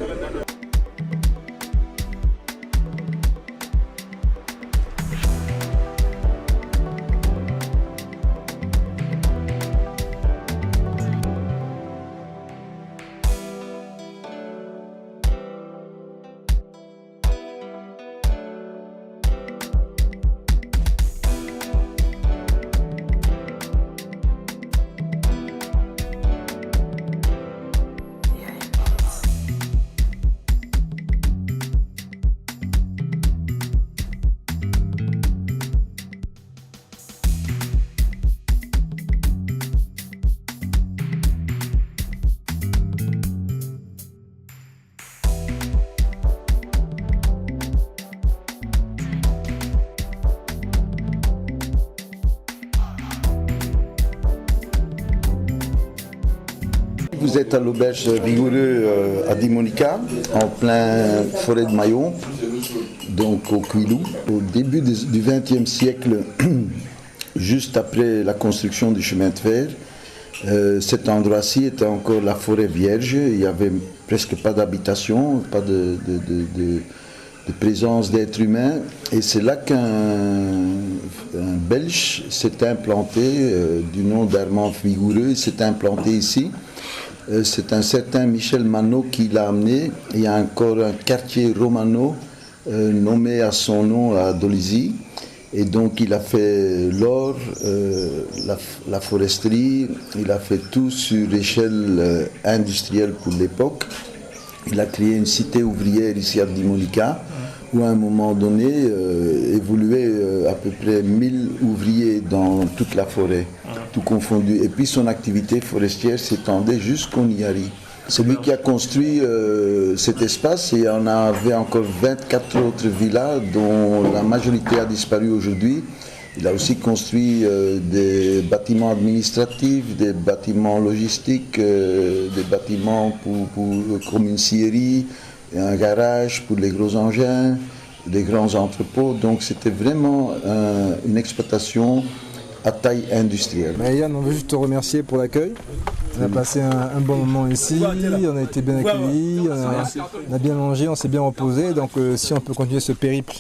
vous êtes à l'auberge Rigoureux à Dimonica, en plein forêt de Maillon, donc au Quilou. Au début du XXe siècle, juste après la construction du chemin de fer, cet endroit-ci était encore la forêt vierge, il n'y avait presque pas d'habitation, pas de présence d'êtres humains, et c'est là qu'un Belge s'est implanté, du nom d'Armand Vigoureux, il s'est implanté ici. C'est un certain Michel Manot qui l'a amené. Il y a encore un quartier romano nommé à son nom à Dolisie. Et donc il a fait l'or, la foresterie, il a fait tout sur échelle industrielle pour l'époque. Il a créé une cité ouvrière ici à Dimonica, où à un moment donné évoluaient à peu près 1000 ouvriers dans toute la forêt, tout confondu. Et puis son activité forestière s'étendait jusqu'au Niari. C'est lui qui a construit cet espace, et il y en avait encore 24 autres villas dont la majorité a disparu aujourd'hui. Il a aussi construit des bâtiments administratifs, des bâtiments logistiques, des bâtiments comme une scierie, un garage pour les gros engins, des grands entrepôts. Donc c'était vraiment une exploitation à taille industrielle. Yann, on veut juste te remercier pour l'accueil. On a passé un bon moment ici, on a été bien accueillis, on a bien mangé, on s'est bien reposé. Donc si on peut continuer ce périple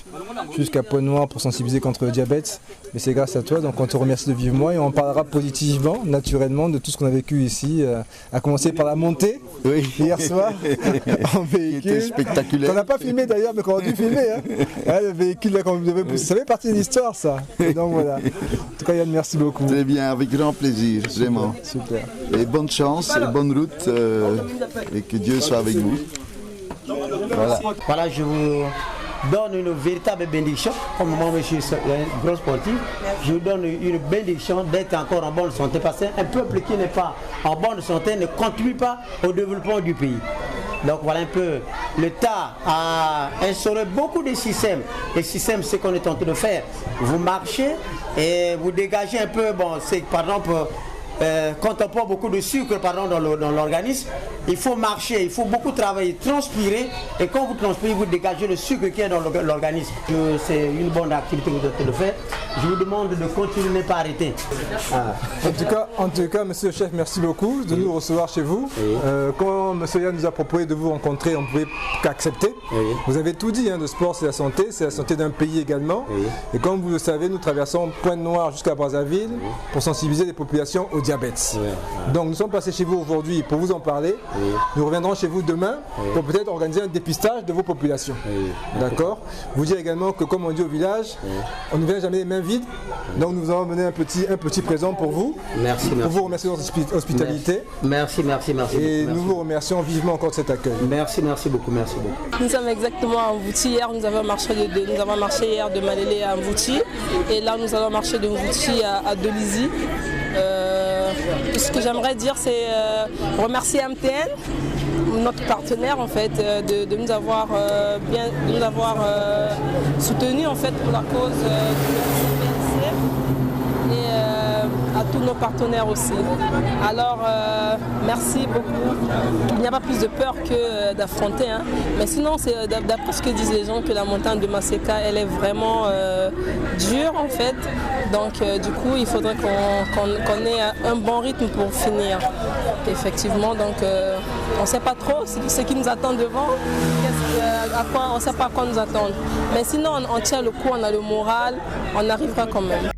jusqu'à Pointe-Noire pour sensibiliser contre le diabète, mais c'est grâce à toi. Donc on te remercie de vivement, et on parlera positivement, naturellement, de tout ce qu'on a vécu ici, à commencer par la montée hier soir en véhicule. C'était spectaculaire. On n'a pas filmé d'ailleurs, mais qu'on aurait dû filmer. Le véhicule là, qu'on devait pousser, ça fait partie de l'histoire, ça. Et donc voilà. En tout cas, Yann, merci beaucoup. Très bien, avec grand plaisir, vraiment. Super. Et bonne chance et bonne route, et que Dieu soit avec vous. Voilà, je vous donne une véritable bénédiction. Comme moi, je suis un gros sportif, je vous donne une bénédiction d'être encore en bonne santé, parce qu'un peuple qui n'est pas en bonne santé ne contribue pas au développement du pays. Donc voilà un peu, l'État a instauré beaucoup de systèmes. Les systèmes, c'est ce qu'on est en train de faire. Vous marchez et vous dégagez un peu, bon, c'est par exemple, quand on prend beaucoup de sucre dans l'organisme, il faut marcher, il faut beaucoup travailler, transpirer, et quand vous transpirez, vous dégagez le sucre qui est dans l'organisme. C'est une bonne activité que vous êtes de faire. Je vous demande de continuer, ne pas arrêter. En tout cas, monsieur le chef, merci beaucoup de nous recevoir chez vous. Quand monsieur Yann nous a proposé de vous rencontrer, on ne pouvait qu'accepter. Vous avez tout dit, le sport c'est la santé d'un pays également. Et comme vous le savez, nous traversons Pointe-Noire jusqu'à Brazzaville pour sensibiliser les populations au diabète. Donc nous sommes passés chez vous aujourd'hui pour vous en parler. Nous reviendrons chez vous demain pour peut-être organiser un dépistage de vos populations. D'accord. Vous dire également que, comme on dit au village, on ne vient jamais les mains vides. Donc nous vous avons amené un petit présent pour vous. Merci. Pour vous remercier de votre hospitalité. Merci. Et nous vous remercions vivement encore de cet accueil. Merci beaucoup. Nous sommes exactement à Mvouti. Hier, nous avons marché hier de Malélé à Mvouti. Et là, nous allons marcher de Mvouti à Dolisie. Ce que j'aimerais dire, c'est remercier MTN, notre partenaire en fait, de nous avoir soutenus en fait pour la cause du PLC, et à tous nos partenaires aussi. Alors merci beaucoup. Il n'y a pas plus de peur que d'affronter, mais sinon c'est d'après ce que disent les gens, que la montagne de Maseka elle est vraiment dure en fait. Donc du coup il faudrait qu'on ait un bon rythme pour finir. Effectivement, donc on ne sait pas trop ce qui nous attend devant, on ne sait pas à quoi nous attendre. Mais sinon on tient le coup, on a le moral, on arrivera quand même.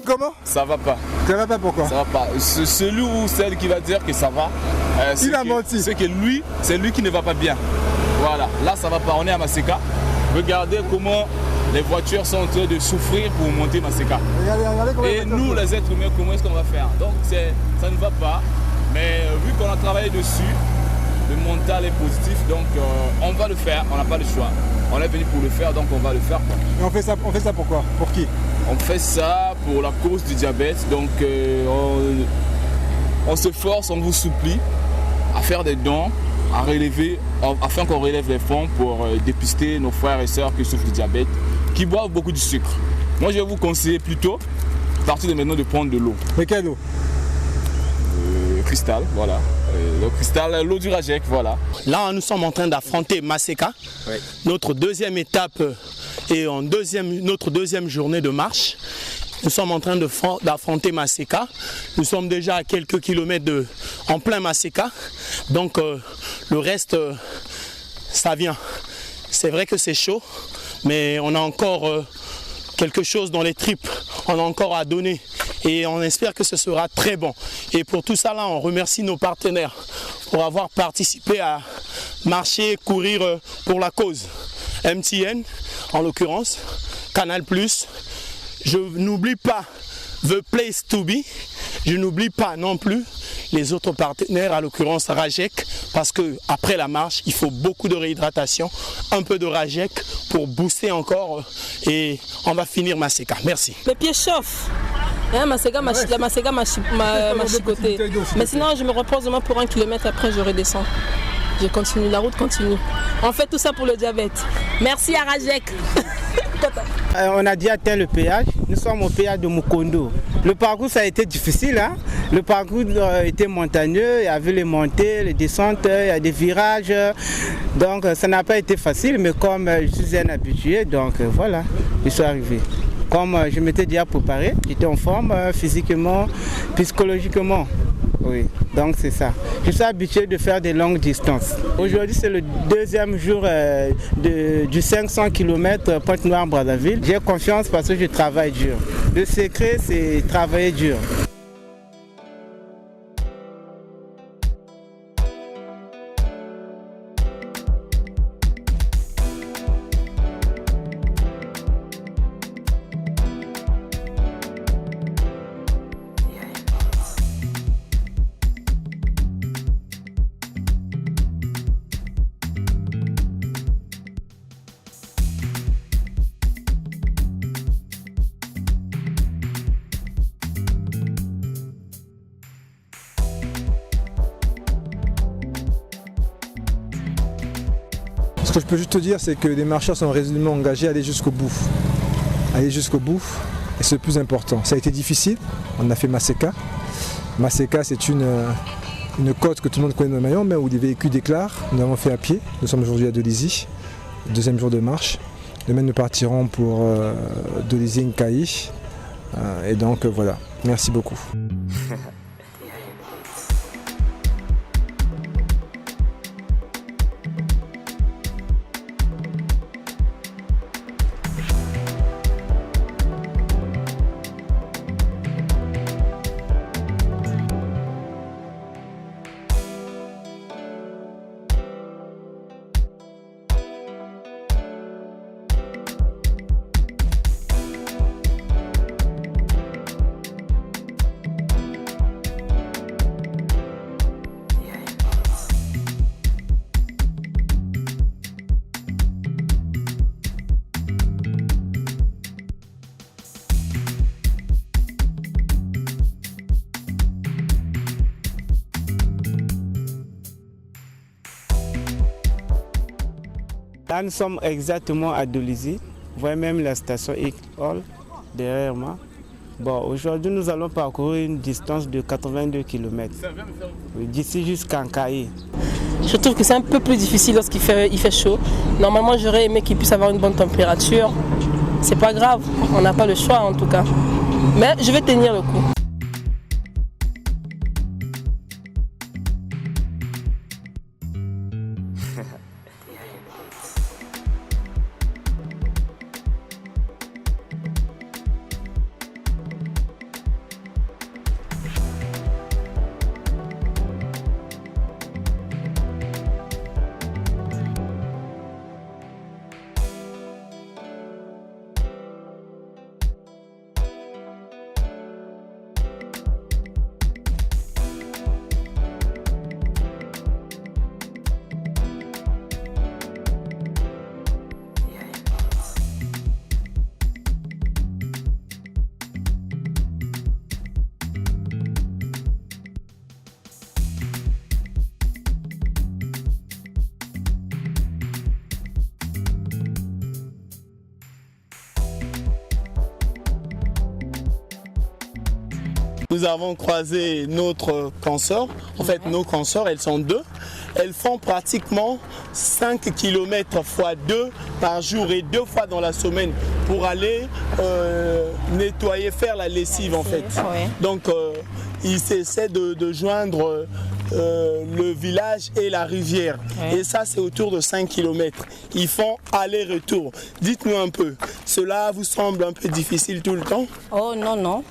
comment? Ça va pas. Ça va pas, pourquoi? Ça va pas. Celui ou celle qui va dire que ça va, il a menti. C'est que lui, c'est lui qui ne va pas bien. Voilà, là ça va pas. On est à Maseka. Regardez comment les voitures sont en train de souffrir pour monter Maseka. Et nous, les êtres humains, comment est-ce qu'on va faire? Donc ça ne va pas. Mais vu qu'on a travaillé dessus, le mental est positif, donc on va le faire, on n'a pas le choix. On est venu pour le faire, donc on va le faire. Et on fait ça pourquoi? Pour qui? On fait ça pour la cause du diabète, donc on se force, on vous supplie à faire des dons, à relever, afin qu'on relève les fonds pour dépister nos frères et sœurs qui souffrent du diabète, qui boivent beaucoup de sucre. Moi je vais vous conseiller plutôt, à partir de maintenant, de prendre de l'eau. Mais quelle eau? Cristal, voilà. Le cristal, l'eau du Rajek, voilà. Là, nous sommes en train d'affronter Maseka, notre deuxième étape et notre deuxième journée de marche. Nous sommes en train d'affronter Maseka. Nous sommes déjà à quelques kilomètres en plein Maseka. Donc, le reste, ça vient. C'est vrai que c'est chaud, mais on a encore quelque chose dans les tripes. On a encore à donner. Et on espère que ce sera très bon. Et pour tout ça, là, on remercie nos partenaires pour avoir participé à marcher, courir pour la cause. MTN, en l'occurrence, Canal+. Je n'oublie pas The Place to Be. Je n'oublie pas non plus les autres partenaires, à l'occurrence Rajek, parce qu'après la marche, il faut beaucoup de réhydratation, un peu de Rajek pour booster encore. Et on va finir Maseka. Merci. Mes pieds chauffent. Maseka m'a chicoté. Mais sinon, je me repose demain pour 1 kilomètre, après je redescends. Je continue, la route continue. On fait tout ça pour le diabète. Merci à Rajek. On a déjà atteint le péage. Nous sommes au péage de Mukondo. Le parcours, ça a été difficile. Hein? Le parcours était montagneux. Il y avait les montées, les descentes, il y a des virages. Donc, ça n'a pas été facile. Mais comme je suis un habitué, donc voilà, je suis arrivé. Comme je m'étais déjà préparé, j'étais en forme physiquement, psychologiquement. Oui, donc c'est ça. Je suis habitué de faire des longues distances. Aujourd'hui, c'est le deuxième jour du 500 km Pointe-Noire-Brazzaville. J'ai confiance parce que je travaille dur. Le secret, c'est travailler dur. Ce que je peux juste te dire, c'est que les marcheurs sont résolument engagés à aller jusqu'au bout. Aller jusqu'au bout, et c'est le plus important. Ça a été difficile, on a fait Maseka. Maseka, c'est une côte que tout le monde connaît dans le Mayombe, mais où les véhicules déclarent. Nous avons fait à pied, nous sommes aujourd'hui à Dolisie, deuxième jour de marche. Demain, nous partirons pour Dolisie-Nkayi. Et donc, voilà. Merci beaucoup. Là, nous sommes exactement à Dolisie. Vous voyez même la station Hall derrière moi. Bon, aujourd'hui, nous allons parcourir une distance de 82 km. D'ici jusqu'à Nkayi. Je trouve que c'est un peu plus difficile lorsqu'il fait chaud. Normalement, j'aurais aimé qu'il puisse avoir une bonne température. C'est pas grave, on n'a pas le choix en tout cas. Mais je vais tenir le coup. nous avons croisé notre consort. En fait, nos consorts, elles sont 2. Elles font pratiquement 5 km x 2 par jour et 2 fois dans la semaine pour aller nettoyer, faire la lessive en fait. Ouais. Donc ils essaient de joindre le village et la rivière. Ouais. Et ça c'est autour de 5 km. Ils font aller-retour. Dites-nous un peu, cela vous semble un peu difficile tout le temps? Oh non, non.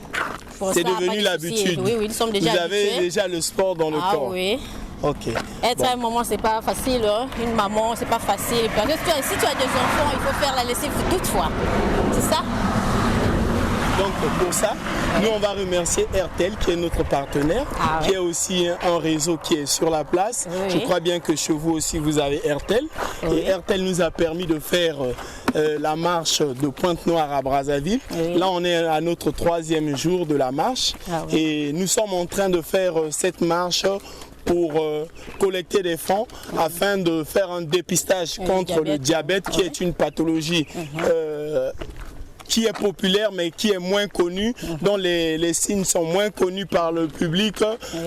C'est devenu l'habitude. Oui, oui, nous sommes déjà habitués. Vous avez habitués. déjà le sport dans le corps. Ah oui. Ok. Être à un moment, c'est pas facile. Hein. Une maman, c'est pas facile. Parce que si tu as des enfants, il faut faire la lessive toutefois. C'est ça? Donc pour ça, nous on va remercier Airtel qui est notre partenaire, qui est aussi un réseau qui est sur la place. Oui. Je crois bien que chez vous aussi vous avez Airtel. Oui. Et Airtel nous a permis de faire la marche de Pointe-Noire à Brazzaville. Oui. Là on est à notre 3e jour de la marche. Oui. Et nous sommes en train de faire cette marche pour collecter des fonds afin de faire un dépistage contre le diabète qui est une pathologie qui est populaire mais qui est moins connue, dont les signes sont moins connus par le public,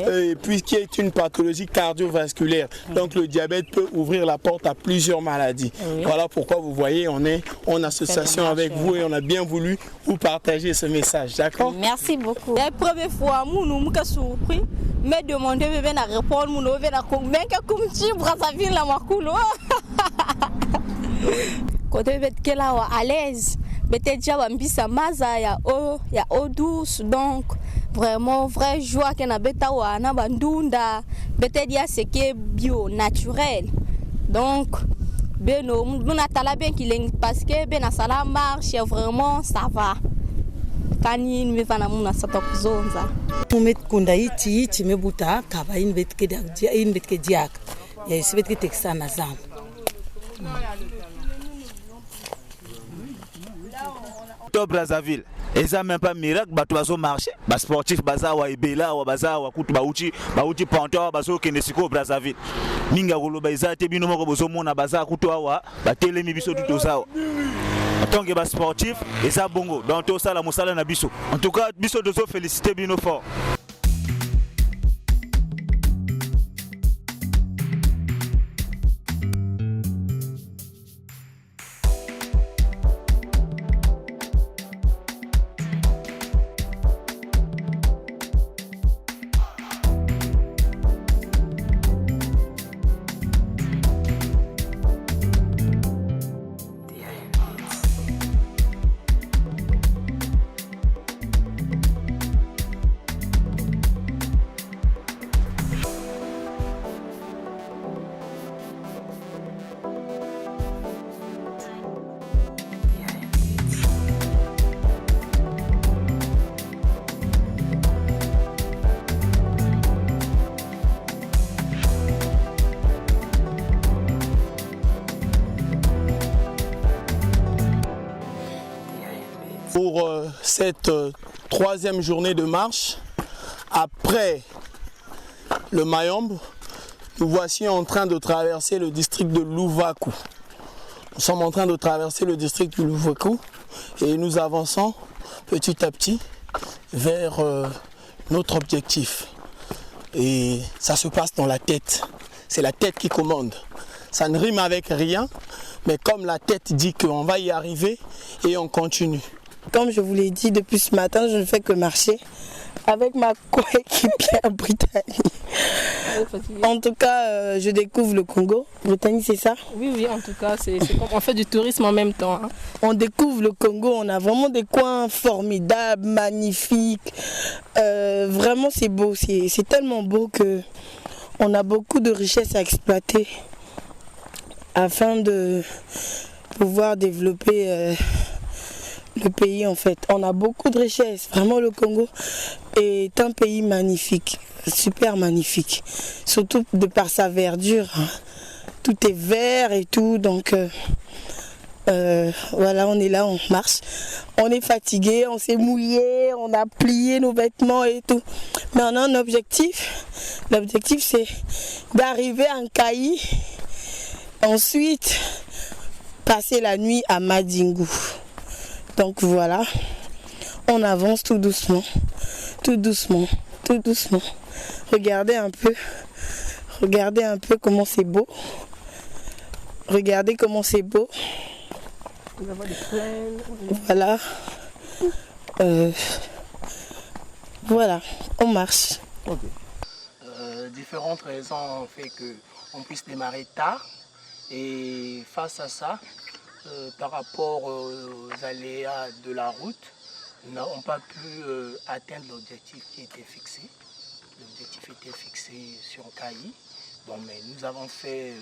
et puis qui est une pathologie cardiovasculaire. Donc le diabète peut ouvrir la porte à plusieurs maladies. Voilà pourquoi vous voyez, on est en association avec vous et on a bien voulu vous partager ce message, d'accord? Merci beaucoup. La première fois, nous nous surpris, mais demandé de venir répondre, nous venir comme si Brazzaville la maculo. Quand tu es à l'aise, peut-être déjà ambisa maza ya eau douce, donc vraiment vraie joie qu'on a beta wana bandunda, peut-être ya ce qui est bio naturel. Donc beno muna tala bien qu'il est parce que bena sala marche vraiment ça va. Kani nimefana muna sata kuzonza. Tumet kunda iti mebuta kaba inbetke diak. Ya sibetke texana zam. Brazzaville, et ça même pas miracle, bah tu vas marcher, bah sportif, baza wa ibela, wa baza wa kutu bauchi panto, baso kenesiko Brazzaville. Minga golo baza te bino moko bozo mona baza kutu wa, ba telemi biso tout ça. Tant que bah sportif, et ça bongo, dans tout ça la mosala na biso. En tout cas, biso dozo féliciter bino fort. Pour cette 3e journée de marche, après le Mayombe, nous voici en train de traverser le district de Louvakou. Nous sommes en train de traverser le district de Louvakou et nous avançons petit à petit vers notre objectif. Et ça se passe dans la tête. C'est la tête qui commande. Ça ne rime avec rien, mais comme la tête dit qu'on va y arriver et on continue. Comme je vous l'ai dit depuis ce matin, je ne fais que marcher avec ma coéquipière Brittany. En tout cas, je découvre le Congo. Brittany, c'est ça? Oui, oui, en tout cas, c'est comme on fait du tourisme en même temps. Hein. On découvre le Congo, on a vraiment des coins formidables, magnifiques. Vraiment, c'est beau, c'est tellement beau que on a beaucoup de richesses à exploiter afin de pouvoir développer le pays en fait. On a beaucoup de richesses. Vraiment, le Congo est un pays magnifique, super magnifique. Surtout de par sa verdure. Hein. Tout est vert et tout, donc voilà, on est là, on marche. On est fatigué, on s'est mouillé, on a plié nos vêtements et tout. Mais on a un objectif. L'objectif, c'est d'arriver à Nkayi. Ensuite, passer la nuit à Madingu. Donc voilà, On avance tout doucement, tout doucement, tout doucement. Regardez un peu comment c'est beau. Regardez comment c'est beau. Voilà. Voilà, on marche. Okay. Différentes raisons ont fait qu'on puisse démarrer tard. Et face à ça, par rapport aux aléas de la route, nous n'avons pas pu atteindre l'objectif qui était fixé. L'objectif était fixé sur Kayi. Bon, mais nous avons fait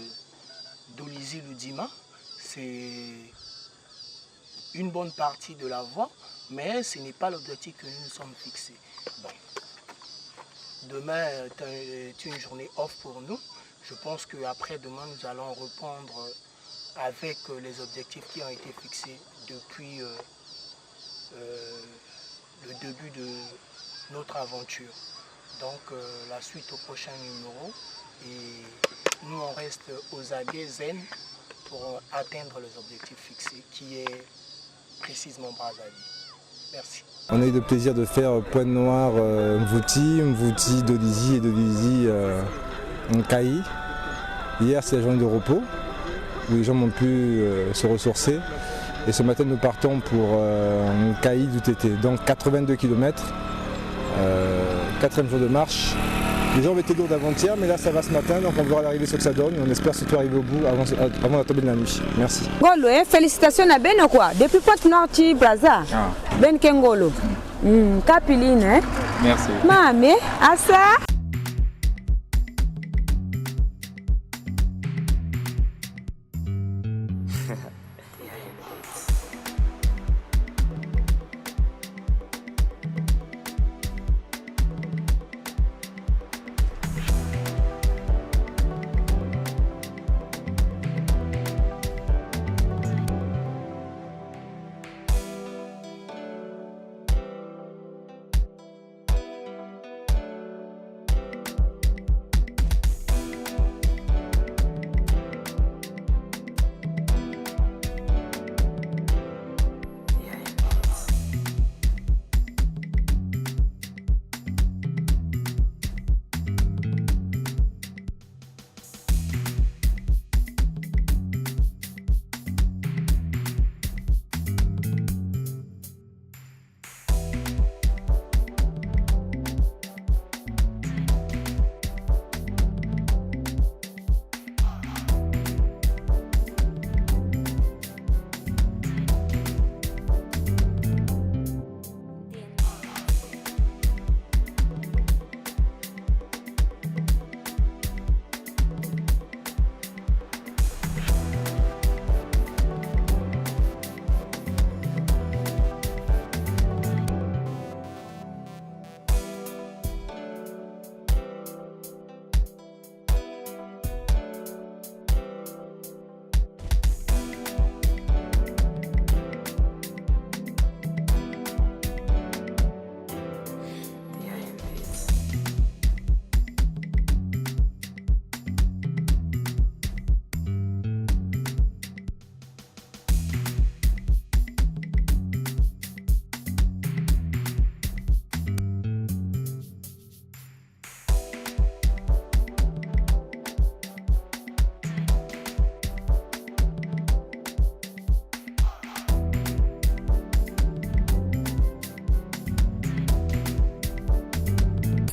Dolizy-Ludima. C'est une bonne partie de la voie, mais ce n'est pas l'objectif que nous nous sommes fixés. Bon. Demain est une journée off pour nous. Je pense qu'après demain, nous allons reprendre avec les objectifs qui ont été fixés depuis le début de notre aventure. Donc la suite au prochain numéro. Et nous, on reste aux aguets zen pour atteindre les objectifs fixés, qui est précisément Brazzaville. Merci. On a eu le plaisir de faire Pointe-Noire, Mvouti, Dolizy et Dolizy Kayi. Hier, c'est la journée de repos où les gens ont pu se ressourcer. Et ce matin, nous partons pour Kayi d'UTT. Donc 82 km, 4e jour de marche. Les gens ont été lourds d'avant-hier, mais là ça va ce matin, donc on verra l'arrivée ce que ça donne. On espère surtout arriver au bout avant la tombée de la nuit. Merci. Golo, félicitations à Ben quoi. Depuis Pointe-Noire, Brazza. Ben Kengolo. Capiline, hein? Merci. Mamé, à ça.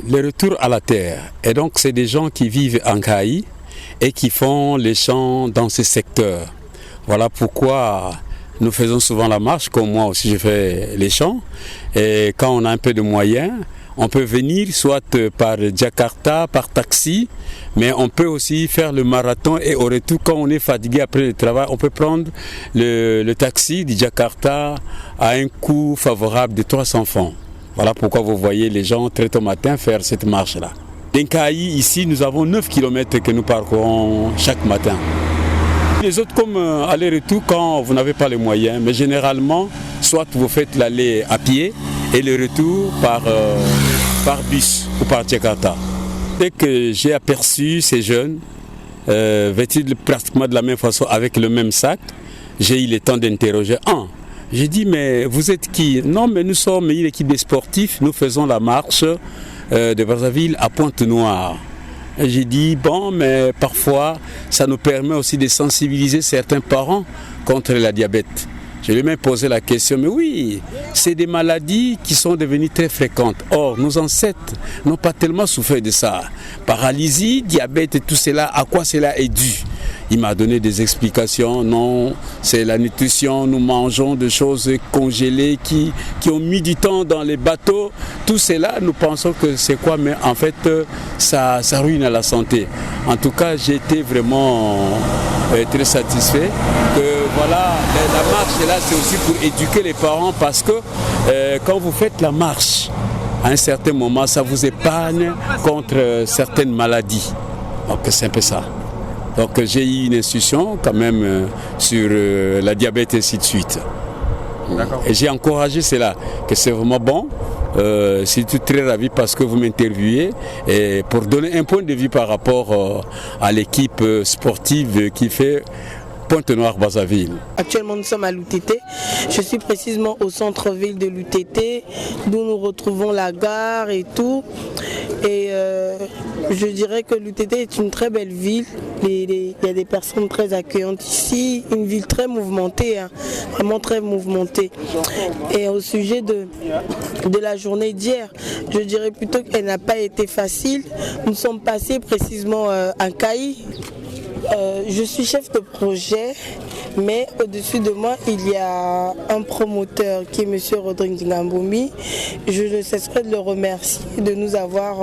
Le retour à la terre. Et donc c'est des gens qui vivent en Kayi et qui font les champs dans ce secteur. Voilà pourquoi nous faisons souvent la marche, comme moi aussi je fais les champs. Et quand on a un peu de moyens, on peut venir soit par Jakarta, par taxi, mais on peut aussi faire le marathon et au retour, quand on est fatigué après le travail, on peut prendre le taxi du Jakarta à un coût favorable de 300 francs. Voilà pourquoi vous voyez les gens très tôt matin faire cette marche-là. Dans Kayi, ici, nous avons 9 km que nous parcourons chaque matin. Les autres, comme aller-retour quand vous n'avez pas les moyens, mais généralement, soit vous faites l'aller à pied et le retour par bus ou par Jakarta. Dès que j'ai aperçu ces jeunes vêtus pratiquement de la même façon avec le même sac, j'ai eu le temps d'interroger. J'ai dit, mais vous êtes qui? Non, mais nous sommes une équipe de sportifs, nous faisons la marche de Brazzaville à Pointe-Noire. Et j'ai dit, bon, mais parfois, ça nous permet aussi de sensibiliser certains parents contre la diabète. Je lui ai même posé la question, mais oui, c'est des maladies qui sont devenues très fréquentes. Or, nos ancêtres n'ont pas tellement souffert de ça. Paralysie, diabète et tout cela, à quoi cela est dû? Il m'a donné des explications. Non, c'est la nutrition, nous mangeons des choses congelées qui ont mis du temps dans les bateaux. Tout cela, nous pensons que c'est quoi, mais en fait, ça ruine la santé. En tout cas, j'ai été vraiment très satisfait que voilà, la marche là, c'est aussi pour éduquer les parents parce que quand vous faites la marche, à un certain moment, ça vous épargne contre certaines maladies. Donc c'est un peu ça. Donc j'ai eu une instruction quand même sur la diabète et ainsi de suite. Et j'ai encouragé cela, que c'est vraiment bon. Je suis très ravi parce que vous m'interviewez et pour donner un point de vue par rapport à l'équipe sportive qui fait Pointe-Noire-Brazzaville. Actuellement, nous sommes à l'UTT. Je suis précisément au centre-ville de l'UTT, d'où nous retrouvons la gare et tout. Et je dirais que l'UTT est une très belle ville. Il y a des personnes très accueillantes ici. Une ville très mouvementée, hein, vraiment très mouvementée. Et au sujet de la journée d'hier, je dirais plutôt qu'elle n'a pas été facile. Nous sommes passés précisément à Caï. Je suis chef de projet, mais au-dessus de moi, il y a un promoteur qui est M. Rodrigue Ngamboumi. Je ne cesserai de le remercier de nous avoir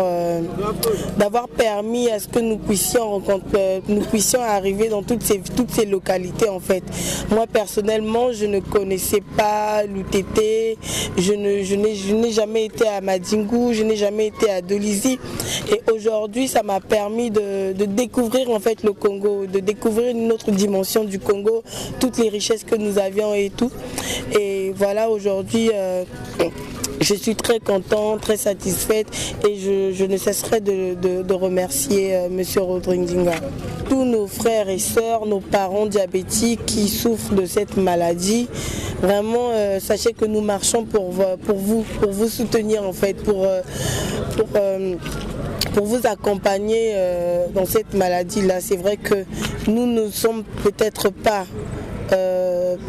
permis à ce que nous puissions arriver dans toutes ces localités en fait. Moi personnellement, je ne connaissais pas l'UTT, je n'ai jamais été à Madingu, je n'ai jamais été à Dolisie. Et aujourd'hui, ça m'a permis de découvrir en fait le Congo, de découvrir une autre dimension du Congo, toutes les richesses que nous avions et tout. Et voilà, aujourd'hui, je suis très contente, très satisfaite et je ne cesserai de remercier M. Rodringa. Tous nos frères et sœurs, nos parents diabétiques qui souffrent de cette maladie, vraiment, sachez que nous marchons pour vous soutenir en fait, pour vous accompagner dans cette maladie-là. C'est vrai que nous ne sommes peut-être pas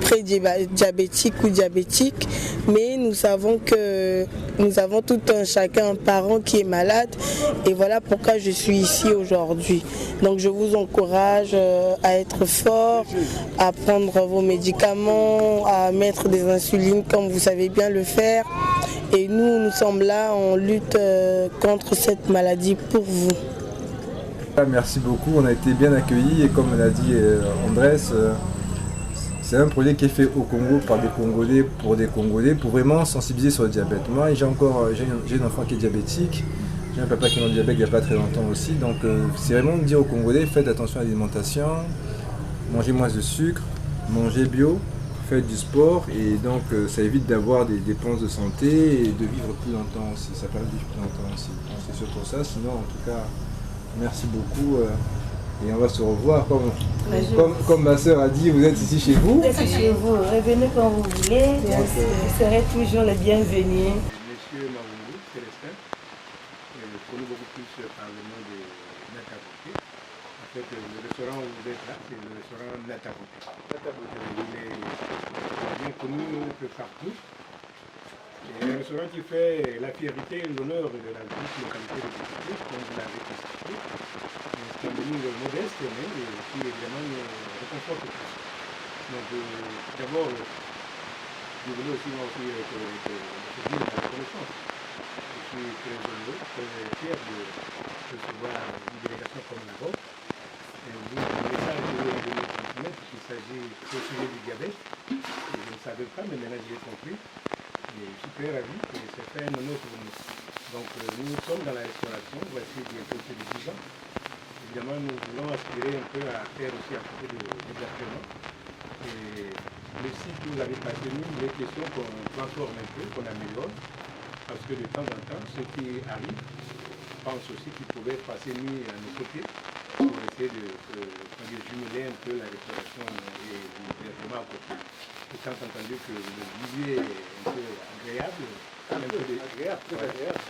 pré-diabétiques ou diabétiques, mais nous savons que nous avons tout un chacun un parent qui est malade et voilà pourquoi je suis ici aujourd'hui. Donc je vous encourage à être fort, à prendre vos médicaments, à mettre des insulines comme vous savez bien le faire. Et nous sommes là, on lutte contre cette maladie pour vous. Merci beaucoup, on a été bien accueillis et comme l'a dit Andrés, c'est un projet qui est fait au Congo par des Congolais pour vraiment sensibiliser sur le diabète. Moi j'ai un enfant qui est diabétique, j'ai un papa qui est en diabète il n'y a pas très longtemps aussi, donc c'est vraiment de dire aux Congolais, faites attention à l'alimentation, mangez moins de sucre, mangez bio, faites du sport et donc ça évite d'avoir des dépenses de santé et de vivre plus longtemps aussi, ça permet de vivre plus longtemps aussi. C'est surtout ça, sinon en tout cas merci beaucoup et on va se revoir comme ma soeur a dit, vous êtes ici chez vous. Vous êtes chez vous, revenez quand vous voulez, vous serez toujours les bienvenus. Monsieur Mavungu, Célestin, connu beaucoup plus par le nom de Nataboté. En fait, le restaurant où vous êtes là, c'est le restaurant Nataboté. Nataboté, il est bien connu un peu partout. C'est un restaurant qui fait la fierté et l'honneur de la petite localité de Boutiquet, comme vous l'avez constaté. C'est un menu modeste, mais qui évidemment réconforte tous. Donc d'abord, je voulais aussi moi aussi te dire la reconnaissance. Je suis très heureux, très fier de recevoir une délégation comme la vôtre. Et le message que vous avez donné transmettre, qu'il s'agit au sujet du diabète. Et je ne savais pas, mais maintenant j'ai compris. Et je suis très ravi et c'est fait un honneur pour nous. Donc nous sommes dans la restauration, voici bientôt plus de 10 ans. Évidemment, nous voulons aspirer un peu à faire aussi à côté de l'hébergement. Et le site où vous avez passé nous, il est question qu'on transforme un peu, qu'on améliore. Parce que de temps en temps, ceux qui arrivent pensent aussi qu'ils pouvaient passer nuit à nos côtés pour essayer de jumeler un peu la restauration et directement à côté. Étant entendu que le vivier est un peu agréable,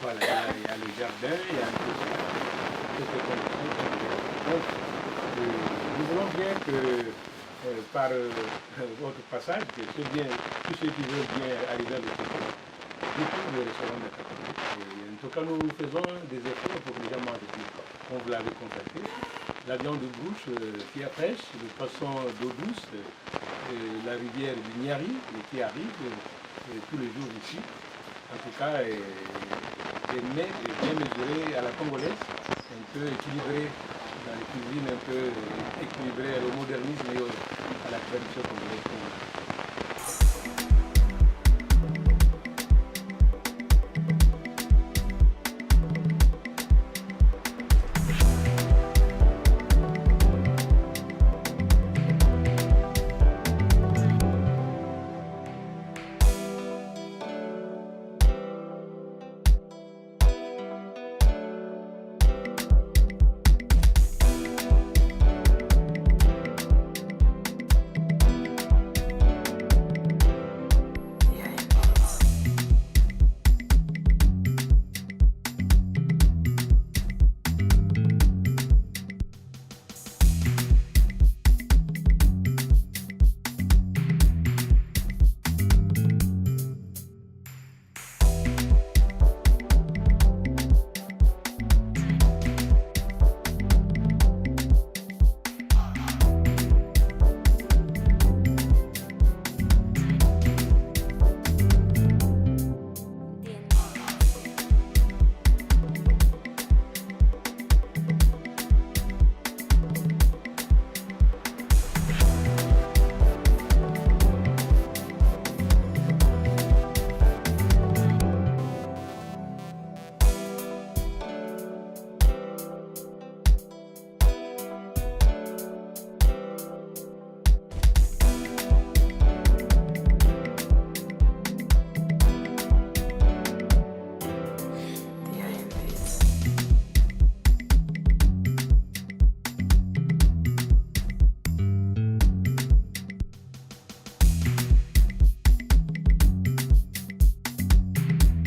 voilà, il y a le jardin, il y a un peu toutes les conditions. Donc, nous voulons bien que par votre passage, que tous ceux qui veulent bien arriver à l'hôpital, découvrent le restaurant Netacoté. En tout cas, nous faisons des efforts pour que les gens mangent plus. Comme vous l'avez constaté, la viande de bouche qui est fraîche, le poisson d'eau douce, la rivière du Niari qui arrive tous les jours ici. En tout cas, des mets bien mesurés à la congolaise, un peu équilibrés dans les cuisines, un peu équilibrés au modernisme et à la tradition congolaise.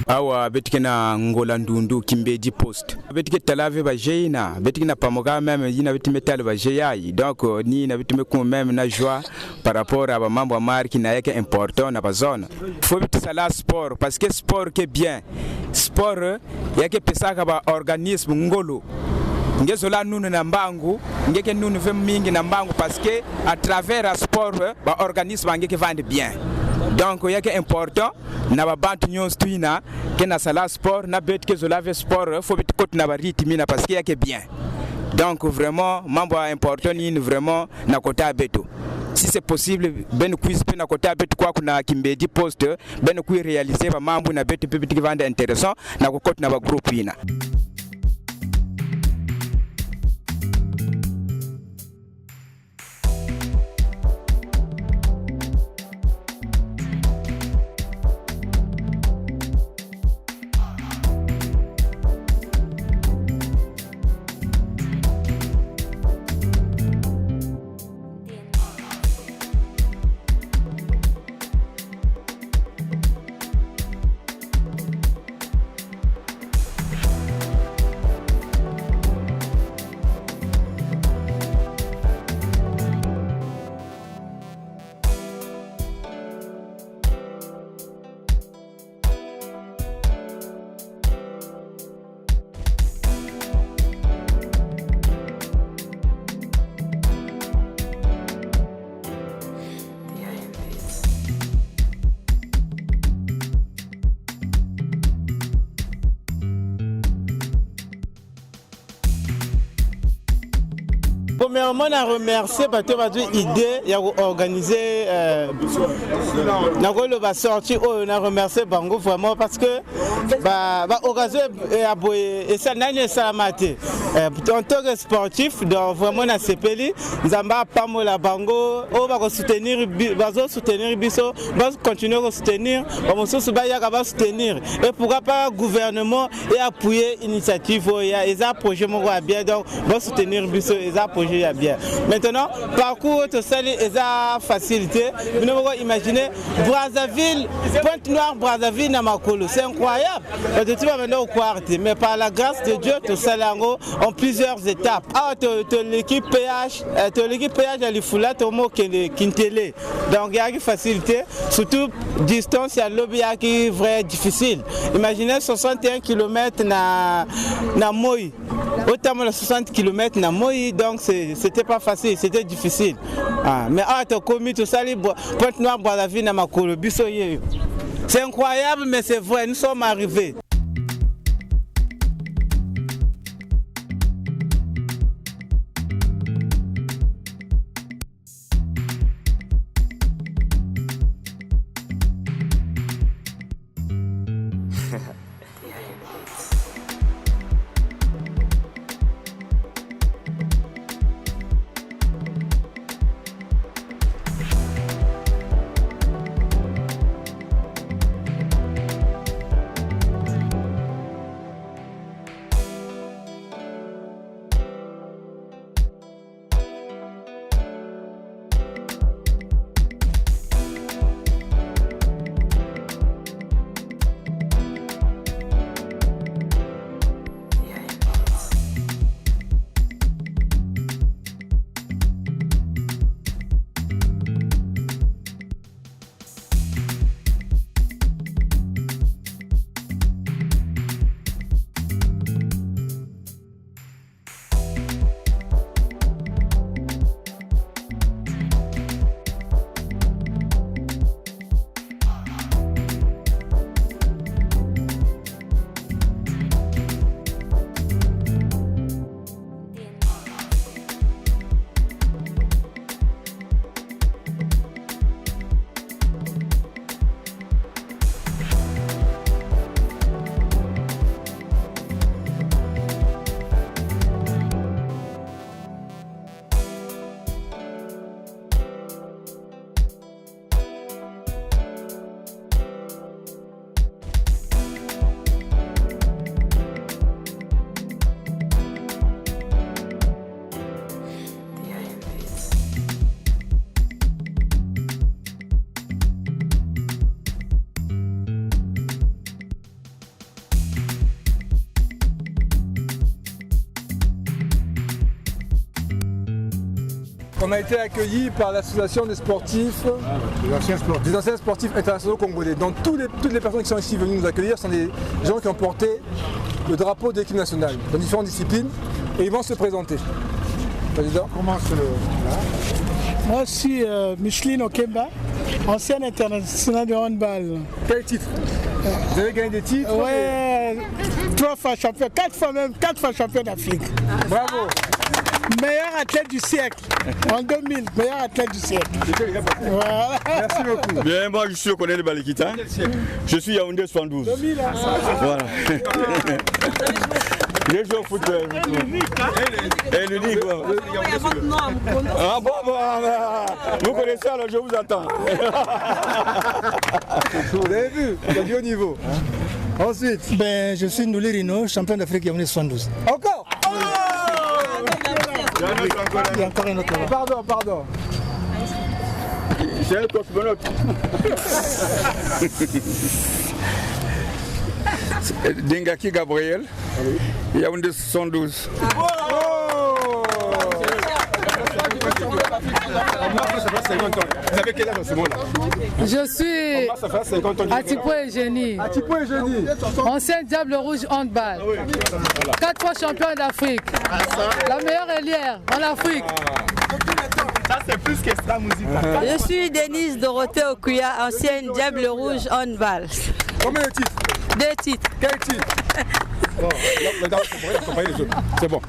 awa betike na ngola ndundu kimbedi post betike talave ba jeina betike na pamoga même yina betime tale ba jeyai donc ni na betime ko même na joie par rapport à ba mambo marque na yake important na ba zone faut bitisa la sport parce que sport que bien sport yake pesaka ba organisme ngolo ngezola nunu na mbangu ngeke nunu ve mingi na mbangu parce que à travers le sport ba organisme ngeke vande bien. Donc il y a important na ba bantu nyons tuina ke na sala sport na bet ke zolave sport faut bet côté na ba rythme parce qu'il y a que bien. Donc vraiment mambo important ni vraiment na kota beto. Si c'est possible ben quiz pe na kota beto kwa kuna kimbedi post ben ku réaliser ba mambo na beto pe bet vande intéressant na ko côté na ba groupe ina. Premièrement, on a remercié parce que l'idée d'organiser la sortie. On a remercié Bango vraiment parce que et ça n'a pas maté. En tant que sportif, donc vraiment na CPLI, nous avons pas mal la Bango, on va soutenir Bisso, va continuer à soutenir, on va soutenir. Et pourquoi pas le gouvernement et appuyer l'initiative, il y a des projets bien donc va soutenir Bisso, des projets énergie bien. Maintenant, parcours tout ça les facilité. Vous imaginez Brazzaville, Pointe-Noire, Brazzaville, Namakolo, c'est incroyable. Tu vas maintenant au quart, mais par la grâce de Dieu, tout ça en plusieurs étapes. Ah, l'équipe PH, à l'Ifula, tu as Kintele. Donc il y a une facilité, surtout distance, il y a lobby qui est vraiment difficile. Imaginez 61 km na Moï. Autant 60 km na Moï, donc c'était pas facile, c'était difficile. Ah, mais tu as commis tout ça, Pointe-Noire, Brazzaville, Namakolo, Bissoye. C'est incroyable, mais c'est vrai, nous sommes arrivés. On a été accueillis par l'association des sportifs, des anciens sportifs internationaux congolais. Donc toutes les personnes qui sont ici venues nous accueillir sont des gens qui ont porté le drapeau de l'équipe nationale dans différentes disciplines et ils vont se présenter. Président, comment c'est là? Moi aussi, Micheline Okemba, ancienne internationale de handball. Quel titre? Vous avez gagné des titres? Ouais, 3 fois champion, 4 fois champion d'Afrique. Bravo! Meilleur athlète du siècle, en 2000, meilleur athlète du siècle. Voilà. Merci beaucoup. Bien, moi je suis Colonel Balikita, je suis Yaoundé 72. 2000, hein. Voilà. Je joue au foot. Et l'unique. Ah bon, vous connaissez alors je vous attends. Vous avez vu, il y a du haut niveau. Ensuite, je suis Nouli Rino, champion d'Afrique Yaoundé 72. Encore. Il y a encore un autre. Pardon. C'est un cosmonaute. Dengaki Gabriel, Yaoundé 72. Vous avez quel âge en ce moment-là? Je suis Atipo Eugénie. Ancien Diable Rouge handball. 4 fois champion d'Afrique. La meilleure ailière en Afrique. Ça c'est plus que ça musique. Je suis Denise Dorothée Okuya, ancienne Diable Rouge handball. Combien de titres? 2 titres. Quel titre? Bon, c'est bon.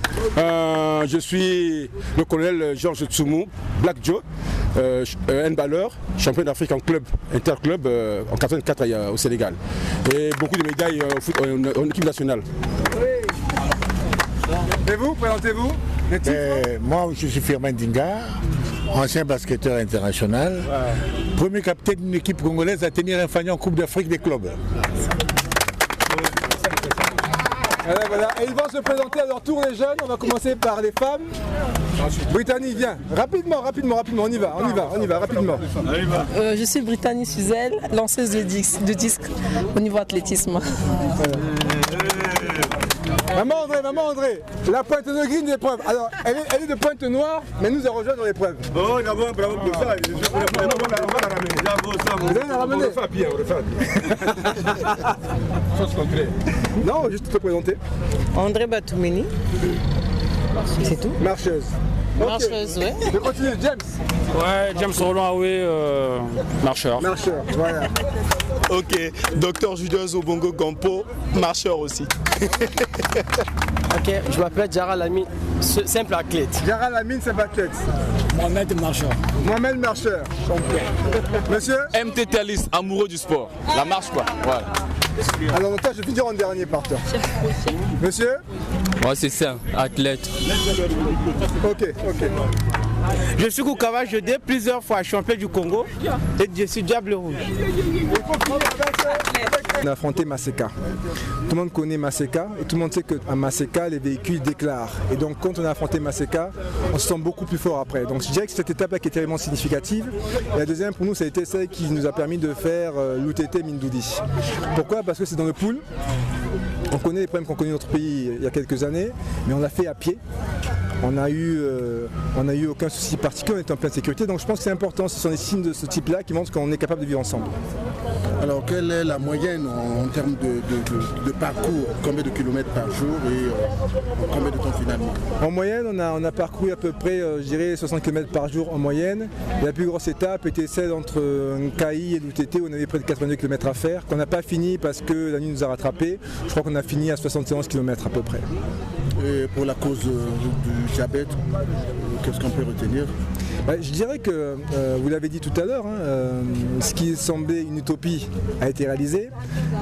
Je suis le colonel Georges Tsoumou, Black Joe, handballeur, champion d'Afrique en club, interclub en 84 au Sénégal. Et beaucoup de médailles en équipe nationale. Et vous, présentez-vous? Moi, je suis Firmin Dinga, ancien basketteur international, premier capitaine d'une équipe congolaise à tenir un fanion en Coupe d'Afrique des clubs. Voilà. Et ils vont se présenter à leur tour les jeunes. On va commencer par les femmes. Brittany, viens. Rapidement, on y va, rapidement. Je suis Brittany Suzel, lanceuse de disque au niveau athlétisme. Maman André, la pointe de gris de l'épreuve. Alors, elle est de pointe noire, mais nous a rejoint dans l'épreuve. Oh, d'abord, bravo pour ça. Vous allez la ramener. On le fait bien. Chose concrète. Non, juste te présenter. André Batoumeni. C'est tout. Marcheuse. Marcheuse, oui. Je continue, James. Ouais, James Roland Aoué, marcheur. Marcheur, voilà. Ok, docteur Judas Obongo Gampo, marcheur aussi. Ok, je m'appelle Jara Lamine, simple athlète. Jara Lamine, simple athlète. Mohamed Marcheur. Mohamed Marcheur. Monsieur MT Thalys, amoureux du sport. La marche quoi, voilà. Alors toi, je vais dire en dernier par toi. Monsieur Moi c'est ça, athlète. Ok. Je suis Koukawa Jodé, plusieurs fois champion du Congo et je suis Diable Rouge. On a affronté Maseka. Tout le monde connaît Maseka et tout le monde sait qu'à Maseka, les véhicules déclarent. Et donc quand on a affronté Maseka, on se sent beaucoup plus fort après. Donc je dirais que cette étape-là qui est vraiment significative. Et la deuxième pour nous, ça a été celle qui nous a permis de faire l'UTT Mindoudi. Pourquoi ? Parce que c'est dans le pool. On connaît les problèmes qu'on connaît dans notre pays il y a quelques années, mais on l'a fait à pied. On n'a eu aucun souci particulier, on était en pleine sécurité. Donc je pense que c'est important, ce sont des signes de ce type-là qui montrent qu'on est capable de vivre ensemble. Alors quelle est la moyenne en termes de parcours? Combien de kilomètres par jour et combien de temps finalement? En moyenne, on a parcouru à peu près, je dirais, 60 km par jour en moyenne. Et la plus grosse étape était celle entre Nkaï et l'UTT où on avait près de 82 km à faire, qu'on n'a pas fini parce que la nuit nous a rattrapés. Je crois qu'on a fini à 71 km à peu près. Et pour la cause du diabète, qu'est-ce qu'on peut retenir? Je dirais que, vous l'avez dit tout à l'heure, ce qui semblait une utopie a été réalisé.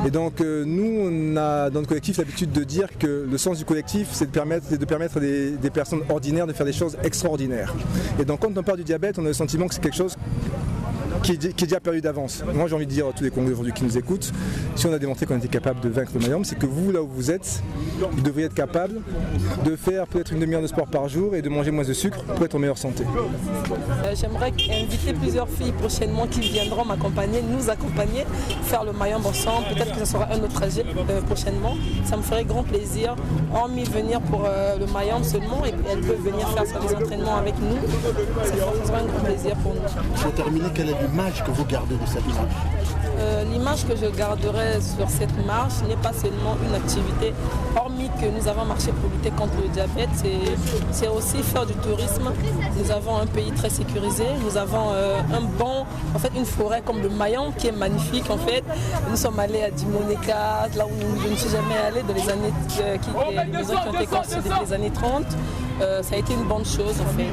Et donc nous, on a dans le collectif l'habitude de dire que le sens du collectif, c'est de permettre des personnes ordinaires de faire des choses extraordinaires. Et donc quand on parle du diabète, on a le sentiment que c'est quelque chose qui est déjà perdu d'avance. Moi j'ai envie de dire à tous les Congolais aujourd'hui qui nous écoutent, si on a démontré qu'on était capable de vaincre le myome, c'est que vous, là où vous êtes, vous devriez être capable de faire peut-être une demi-heure de sport par jour et de manger moins de sucre pour être en meilleure santé. J'aimerais inviter plusieurs filles prochainement qui viendront m'accompagner, nous accompagner, faire le myome ensemble. Peut-être que ce sera un autre trajet prochainement. Ça me ferait grand plaisir, hormis venir pour le myome seulement, et puis elles peuvent venir faire des entraînements avec nous. Ça sera un grand plaisir pour nous. Pour terminer, quelle est l'image que vous gardez de cette marche? L'image que je garderai sur cette marche n'est pas seulement une activité, hormis que nous avons marché pour lutter contre le diabète, c'est aussi faire du tourisme. Nous avons un pays très sécurisé, nous avons une forêt comme le Mayombe qui est magnifique en fait. Nous sommes allés à Dimoneka, là où je ne suis jamais allée, dans les années les maisons qui ont été construites depuis les années 30. Ça a été une bonne chose en fait.